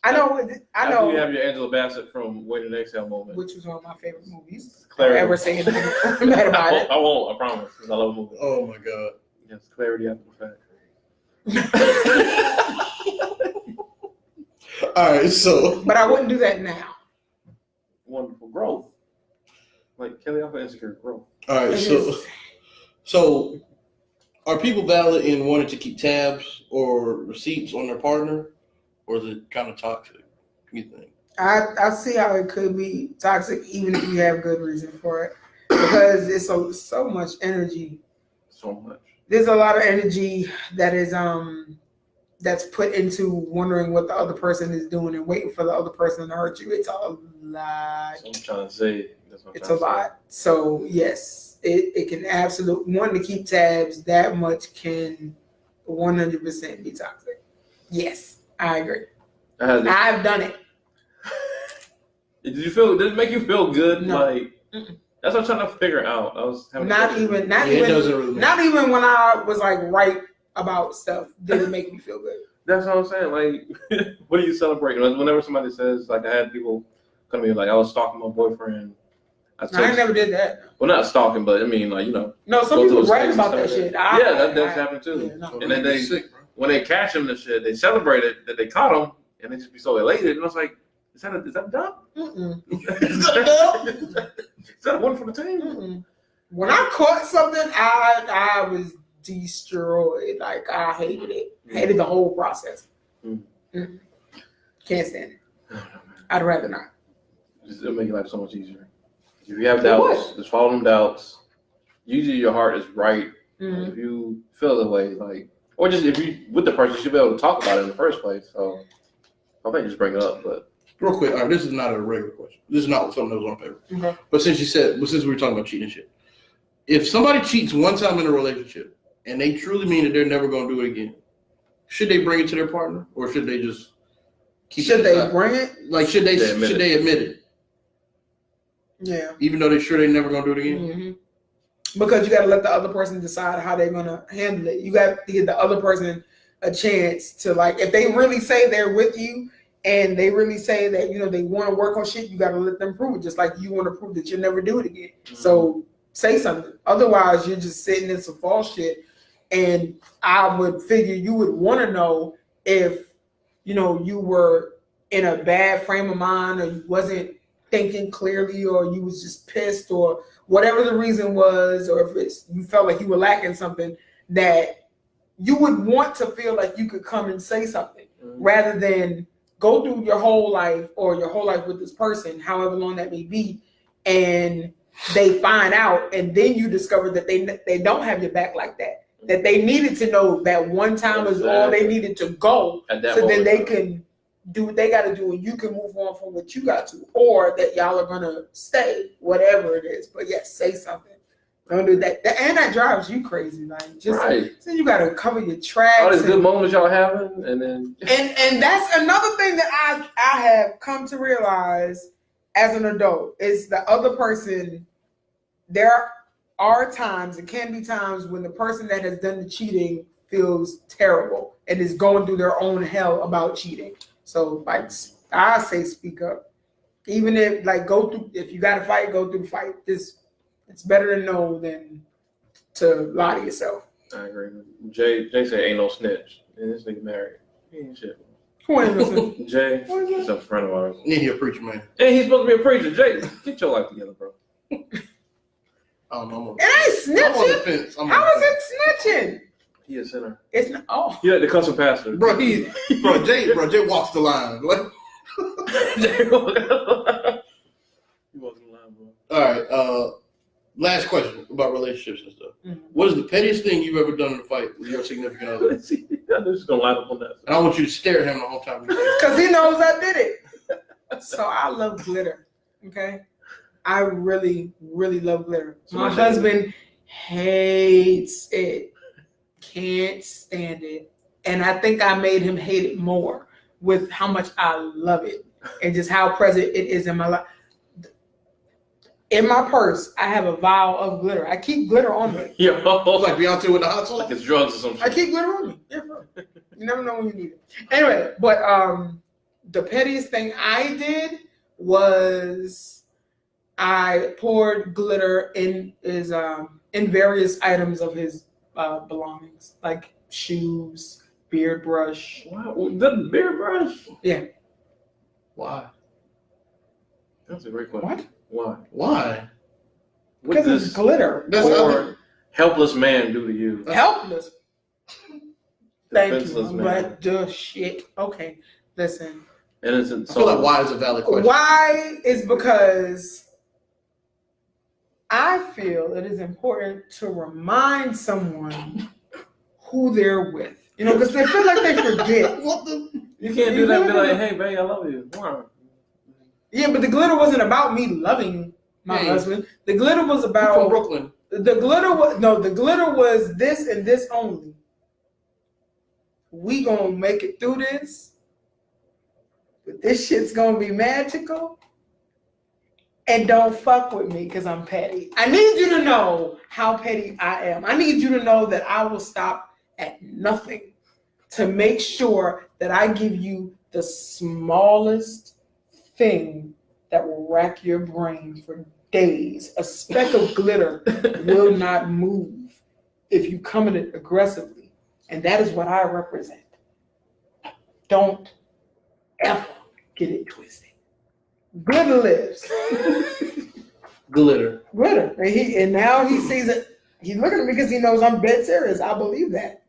I know. After you have your Angela Bassett from Wait and Exhale moment, which was one of my favorite movies. Clarity. Ever say anything bad about it? I won't. I promise. Because I love the movie. Oh my god. Yes, clarity after the fact. All right, so. But I wouldn't do that now. Wonderful growth. Like Kelly Alpha Insecure growth. All right, so are people valid in wanting to keep tabs or receipts on their partner, or is it kind of toxic? You think? I see how it could be toxic, even if you have good reason for it, because it's so much energy. So much. There's a lot of energy that is that's put into wondering what the other person is doing and waiting for the other person to hurt you. It's a lot. That's what I'm trying to say. It's a lot. So yes, it can absolutely wanting to keep tabs that much can 100% be toxic. Yes, I agree. I've done it. Did it make you feel good? No. Like that's what I'm trying to figure out. I was having not even when I was like right about stuff. Did it make me feel good? That's what I'm saying. Like, what are you celebrating? Whenever somebody says, like, I had people come to me like, I was stalking my boyfriend. I never did that. Well, not stalking, but I mean, like, you know. No, some people write about that shit. That's happened too. Yeah, no. And then when they catch him, the shit, they celebrate it that they caught him, and they just be so elated. And I was like, is that dumb? Is that a win for the team? Mm-mm. When I caught something, I was destroyed. Like, I hated it. Hated the whole process. Mm-mm. Can't stand it. I'd rather not. It'll make your life so much easier. If you have doubts, just follow them doubts. Usually your heart is right. Mm-hmm. If you feel the way, like, or just if you with the person, you should be able to talk about it in the first place. So I think just bring it up. But real quick, all right, this is not a regular question. This is not something that was on paper. Okay. But since we were talking about cheating and shit, if somebody cheats one time in a relationship and they truly mean that they're never going to do it again, should they bring it to their partner, or should they just keep Should it they aside? bring it? Like, should they admit it? Yeah. Even though they're sure they're never going to do it again? Mm-hmm. Because you got to let the other person decide how they're going to handle it. You got to give the other person a chance to, like, if they really say they're with you and they really say that, you know, they want to work on shit, you got to let them prove it, just like you want to prove that you'll never do it again. Mm-hmm. So say something. Otherwise, you're just sitting in some false shit. And I would figure you would want to know if, you know, you were in a bad frame of mind, or you wasn't thinking clearly, or you was just pissed, or whatever the reason was, or if it's you felt like you were lacking something, that you would want to feel like you could come and say something, rather than go through your whole life with this person, however long that may be, and they find out, and then you discover that they don't have your back like that. That they needed to know that one time is all they needed to go, so then they can do what they got to do, and you can move on from what you got to, or that y'all are gonna stay, whatever it is. But yes, say something. Don't do that. And that drives you crazy, like just so you got to cover your tracks. All these good moments y'all having, and then and that's another thing that I have come to realize as an adult is the other person. There are times, it can be times, when the person that has done the cheating feels terrible and is going through their own hell about cheating. So, like, I say speak up. Even if, like, if you got to fight, go through the fight. It's better to know than to lie to yourself. I agree. Jay said ain't no snitch. And this nigga married. He ain't shit. Who ain't no snitch? Jay, he's a friend of ours. Yeah, he a preacher, man. And he's supposed to be a preacher. Jay, get your life together, bro. I don't know. It ain't snitching. I'm on the fence. How is it snitching? He a sinner. It's not. Oh, He like the custom pastor. Bro, Jay walks the line. What? He walks the line, bro. All right. Last question about relationships and stuff. Mm-hmm. What is the pettiest thing you've ever done in a fight with your significant other? I'm just gonna line up on that. And I want you to stare at him the whole time. Because he knows I did it. So I love glitter. Okay. I really, really love glitter. My husband hates it. Can't stand it. And I think I made him hate it more with how much I love it and just how present it is in my life. In my purse, I have a vial of glitter. I keep glitter on me. Yo, like Beyonce with the hot sauce? Like it's drugs or something. I keep glitter on me. Yeah, bro. You never know when you need it. Anyway, but the pettiest thing I did was I poured glitter in various items of his belongings, like shoes, beard brush. Wow, the beard brush? Yeah. Why? That's a great question. What? Why? Because it's glitter. That's what helpless man do to you? Helpless. Thank you. Man. But the shit. Okay, listen. Innocent. I feel like why is a valid question. Why is because I feel it is important to remind someone who they're with. You know, because they feel like they forget. You can't do that and be like, hey, babe, I love you. Why? Yeah, but the glitter wasn't about me loving my husband. The glitter was about from Brooklyn. The glitter was this and this only. We gonna make it through this, but this shit's gonna be magical. And don't fuck with me because I'm petty. I need you to know how petty I am. I need you to know that I will stop at nothing to make sure that I give you the smallest thing that will rack your brain for days. A speck of glitter will not move if you come at it aggressively. And that is what I represent. Don't ever get it twisted. Glitter lives. Glitter. Glitter. And now he sees it. He's looking at me because he knows I'm dead serious. I believe that.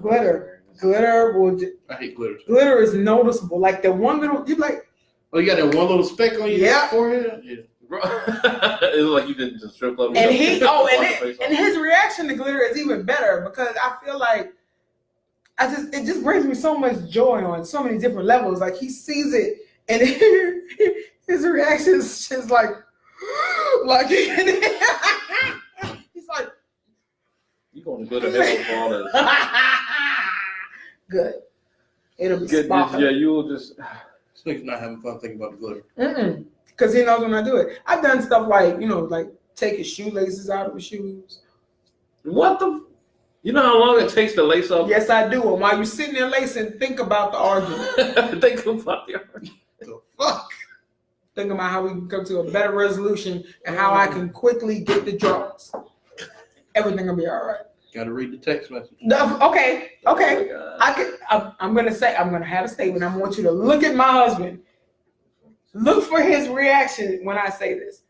Glitter. Glitter will. I hate glitter. Glitter is noticeable. Like the one little, you like. Oh, you got that one little speck on your forehead? Yeah. It was like you did the strip club. And and his reaction to glitter is even better because I feel like it just brings me so much joy on so many different levels. Like he sees it and his reaction is just like he's like, you going to glitter heaven for all this. Good. It'll be good. Yeah, you will just. This nigga's not having fun thinking about the glitter. Because he knows when I do it. I've done stuff like, like take his shoelaces out of his shoes. What the? You know how long it takes to lace up? Yes, I do. And while you're sitting there lacing, think about the argument. Think about the argument. The fuck? Think about how we can come to a better resolution and how I can quickly get the draws. Everything will be all right. Got to read the text message. Okay. Oh I'm gonna have a statement. I want you to look at my husband. Look for his reaction when I say this.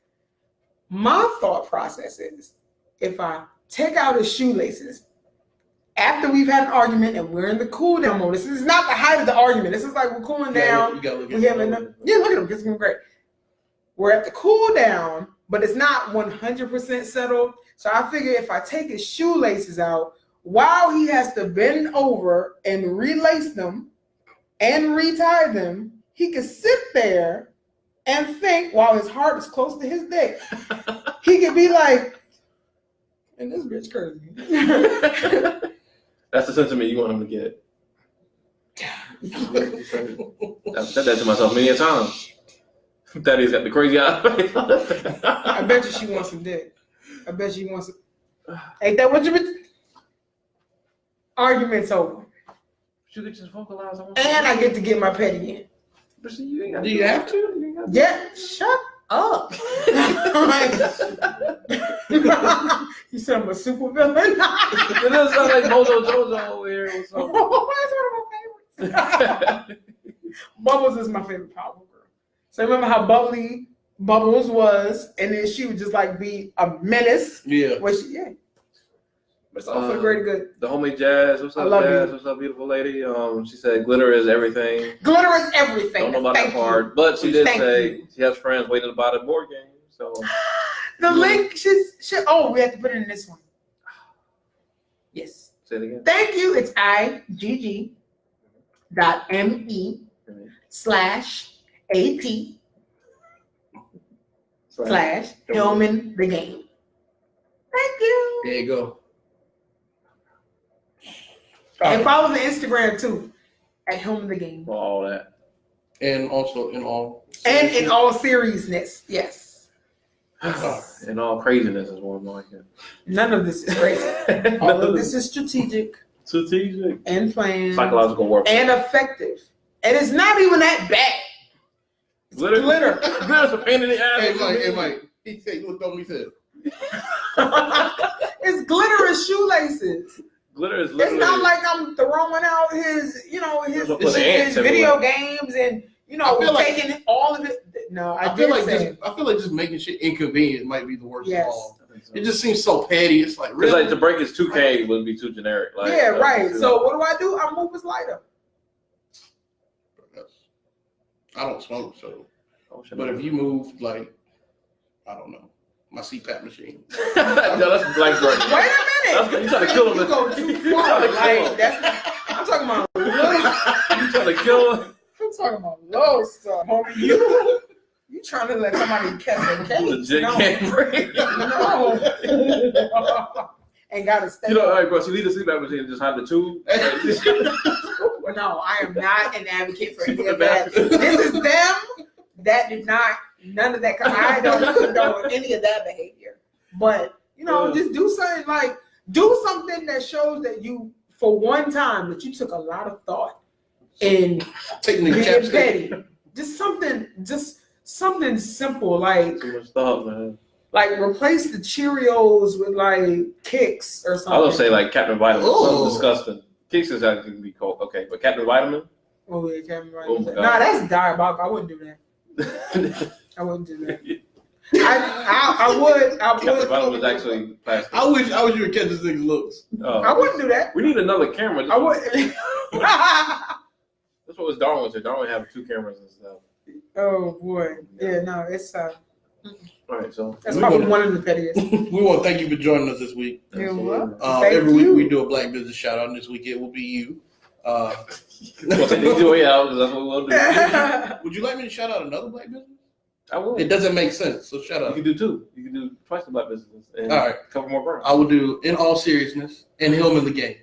My thought process is, if I take out his shoelaces after we've had an argument and we're in the cool down mode. This is not the height of the argument. This is like we're cooling down. You gotta look at look at him. It's going great. We're at the cool down, but it's not 100% settled. So I figure if I take his shoelaces out while he has to bend over and relace them and retie them, he can sit there and think while his heart is close to his dick. He could be like, and this bitch crazy. That's the sentiment you want him to get. I've said that to myself many a time. Daddy's got the crazy eye. I bet you she wants some dick. I bet she wants some. Ain't that what you been? Argument's over. You could just vocalize on. And I get to get my pet again. But see, you ain't got Do you have to? Yeah, shut up. You said I'm a super villain. It doesn't sound like Mojo Jojo over here or something. That's one of my favorites. Bubbles is my favorite Power Girl. So remember how bubbly Bubbles was, and then she would just like be a menace. Yeah. But but it's all for the greater good. The homie Jazz, what's up, Jazz? What's up, beautiful lady? She said glitter is everything. Glitter is everything. Don't know about that part, but she did say she has friends waiting to buy the board game. So the link, we have to put it in this one. Yes. Say it again. Thank you. It's igg.me/at/Hillman the Game. Thank you. There you go. And follow the Instagram too, at Hillman the Game. For all that. And also in all. And in all seriousness, yes. In all craziness is one like it. None of this is crazy. All of this is strategic and planned, psychological work, and effective. And it's not even that bad. It's glitter. Glitter's a pain in the ass. Hey, Mike. He said, look on me, said. It's glitter and shoelaces. Glitter is literally. It's not like I'm throwing out his video games and taking all of it. No, I feel like just making shit inconvenient might be the worst of all. It just seems so petty. It's like really. It's like to break his 2K wouldn't be too generic. Like, yeah, right. So what do? I move his lighter. I don't smoke, so. But if you move, like, I don't know, my CPAP machine. No, that's black burn. Wait a minute. You trying to kill him? You go too far. I'm talking about. You trying to kill him? I'm talking about low stuff, homie. You trying to let somebody catch a case? Legit can't breathe. No. And gotta stay. All right, bro. So you need a CPAP machine and just hide the tube. No, I am not an advocate for any of that. This is them that did not. None of that. I don't condone any of that behavior. But just do something that shows that you for one time that you took a lot of thought in Taking the being chapstick. petty. Just something simple like Too much thought, man. replace the Cheerios with like Kicks or something. I would say like Captain Vitamin. Ooh. Something disgusting. Kicks is actually can be cold. Okay, but Captain Vitamin. Oh yeah, Captain Oh my Vitamin. God. Nah, that's diabolical. I wouldn't do that. I wouldn't do that. I would. Captain Vitamin is actually plastic. I wish you would catch this nigga's looks. I wouldn't do that. We need another camera. I wouldn't. That's what was Darwin said. Darwin have 2 cameras and stuff. Oh boy. Yeah, no, it's All right, so that's We probably wanna- one of the pettiest. We want to thank you for joining us this week. You absolutely. what? Thank Every week you. we do a Black business shout out, and this week it will be you. We'll take the easy way out because that's what we'll do. Would you like me to shout out another Black business? I will. It doesn't make sense, so shout You out. can do 2. You can do twice the Black business and All right. a couple more brands. I will do In All Seriousness and Hillman the Game.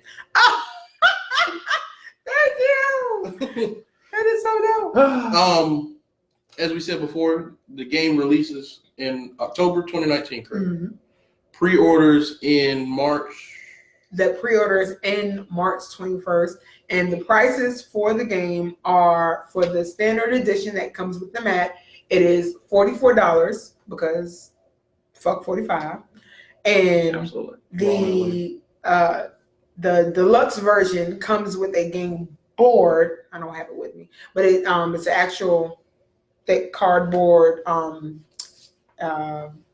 Thank you. That is so dope. As we said before, the game releases in October 2019, correct? Mhm. Pre-orders in March. The pre-orders in March 21st, and the prices for the game are for the standard edition that comes with the mat. It is $44 because fuck 45, and Absolutely. the deluxe version comes with a game board. I don't have it with me, but it's an actual thick cardboard,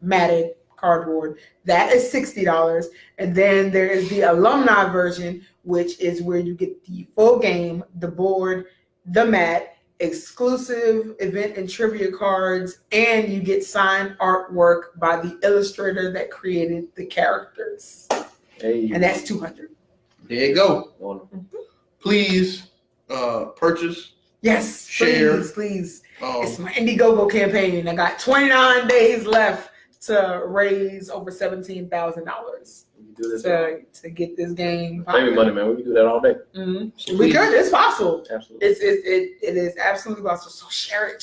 matted cardboard. That is $60, and then there is the alumni version, which is where you get the full game, the board, the mat, exclusive event and trivia cards, and you get signed artwork by the illustrator that created the characters, Hey. and that's $200. There you go. Wonderful. Please purchase. Yes, Share. please. Um, It's my Indiegogo campaign. I got 29 days left to raise over $17,000 We can do this. to get this game. Baby money, man. We can do that all day. Mhm. so We please- could. It's possible. Absolutely. It is absolutely possible. So share it.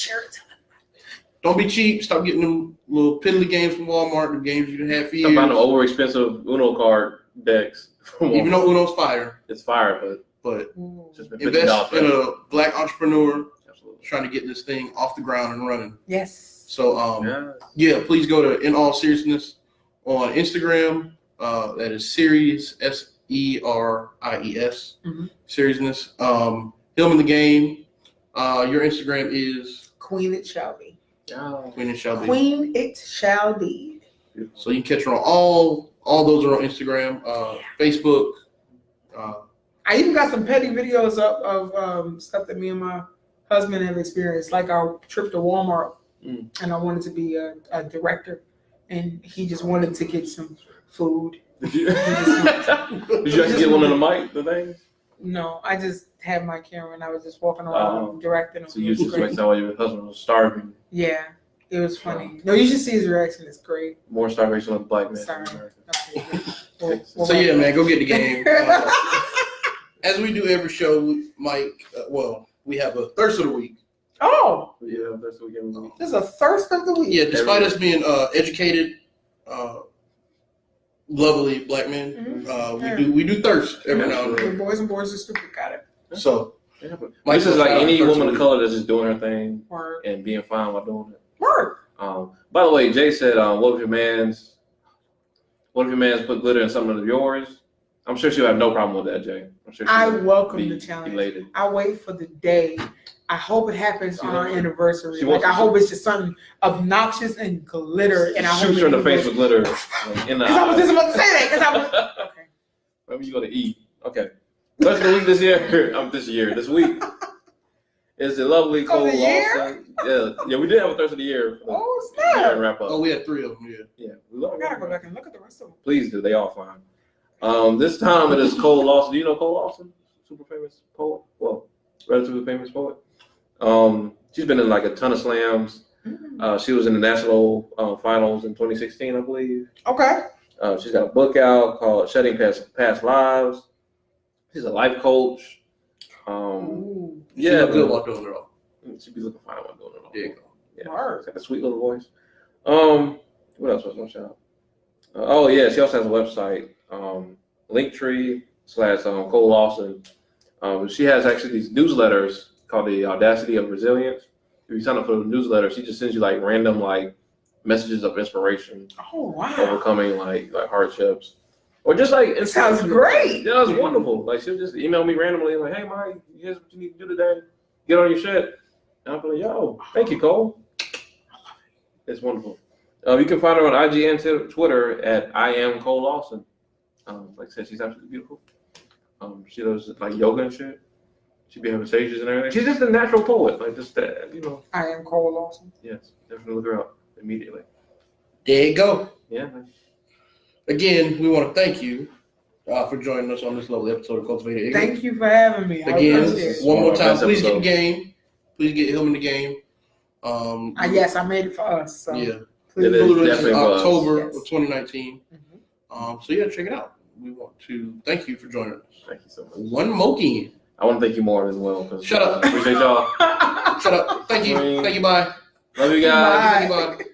Don't be cheap. Stop getting them little piddly games from Walmart, the games you didn't have for Stop buying the years. over expensive Uno card decks. Even though Uno's fire, it's fire, but but it's just been $50. invest in a Black entrepreneur Absolutely. trying to get this thing off the ground and running. Yes. So Yeah. please go to In All Seriousness on Instagram. That is Series SERIES Mhm. Seriousness. Hillman the Game. Your Instagram is Queen it shall be. Queen and Shelby. Queen it shall be. So you can catch her on all those are on Instagram, Facebook. I even got some petty videos up of stuff that me and my husband have experienced, like our trip to Walmart, and I wanted to be a director, and he just wanted to get some food. Did you actually get one of the mic, the things? No, I just had my camera and I was just walking around directing. So you just make while your husband was starving. Yeah, it was funny. No, you should see his reaction. It's great. More starvation of black men. Sorry. in America. Okay. So yeah, man, go get the game. As we do every show, Mike. We have a thirst of the week. Oh, Yeah, that's what we get. this is a thirst of the week. Yeah, despite us being educated, lovely black men, we do thirst every now and The then. boys and boys are stupid. Got it. So Yeah, but Mike this is goes like out any first woman week. of color that's just doing her thing Word. and being fine while doing it. Word. By the way, Jay said, what if your man's put glitter in some of yours? I'm sure she'll have no problem with that, Jay. I'm sure I she'll welcome be the challenge. elated. I wait for the day. I hope it happens on our anniversary. She Like wants I to- hope it's just something obnoxious and glitter, and I hope Shoot her in the it face goes- with glitter like, in the Because I was eye. just about to say that. Because I was okay. Maybe you go to eat. Okay. Thirst of the week this year. This week is the lovely Cole the year? Lawson. Yeah, we did have a thirst of the year. For Oh the year snap! and wrap up. we had 3 of them. Yeah, we love I gotta go it. back and look at the rest of them. Please do. They all fine. This time it is Cole Lawson. Do you know Cole Lawson? Super famous poet. Well, relatively famous poet. She's been in like a ton of slams. She was in the national finals in 2016, I believe. Okay. She's got a book out called Shedding Past Lives. She's a life coach. Ooh. She look good while doing it all. She'd be looking fine while doing it all. There you go. Yeah, Word. she's got a sweet little voice. What else was my shout? Oh yeah, she also has a website. Linktree / Cole Lawson. She has actually these newsletters called the Audacity of Resilience. If you sign up for the newsletter, she just sends you like random like messages of inspiration, Oh wow. overcoming like hardships, or just like It sounds great. Yeah, it's wonderful. Like she'll just email me randomly, like, "Hey, Mike, here's what you need to do today. Get on your shit." And I'm like, "Yo, thank you, Cole." It's wonderful. You can find her on IG and Twitter at I am Cole Lawson. Like I said, she's absolutely beautiful. She does like yoga and shit. She be having stages and everything. She's just a natural poet, like just that, you know. I am Cole Lawson. Yes, definitely look her up immediately. There you go. Yeah. Man. Again, we want to thank you for joining us on this lovely episode of Cultivated Ignorance. Thank you for having me. Again, one more time, Best please get episode. the game. Please get Hillman the Game. Yes, I made it for us. So Yeah. please. It is Included in definitely was. October Yes. of 2019. So yeah, check it out. We want to thank you for joining us. Thank you so much. One more game. I want to thank you more as well. 'Cause, Shut up. Appreciate y'all. Shut up. Thank you. Thank you. Bye. Love you guys. Bye. Thank you. Bye.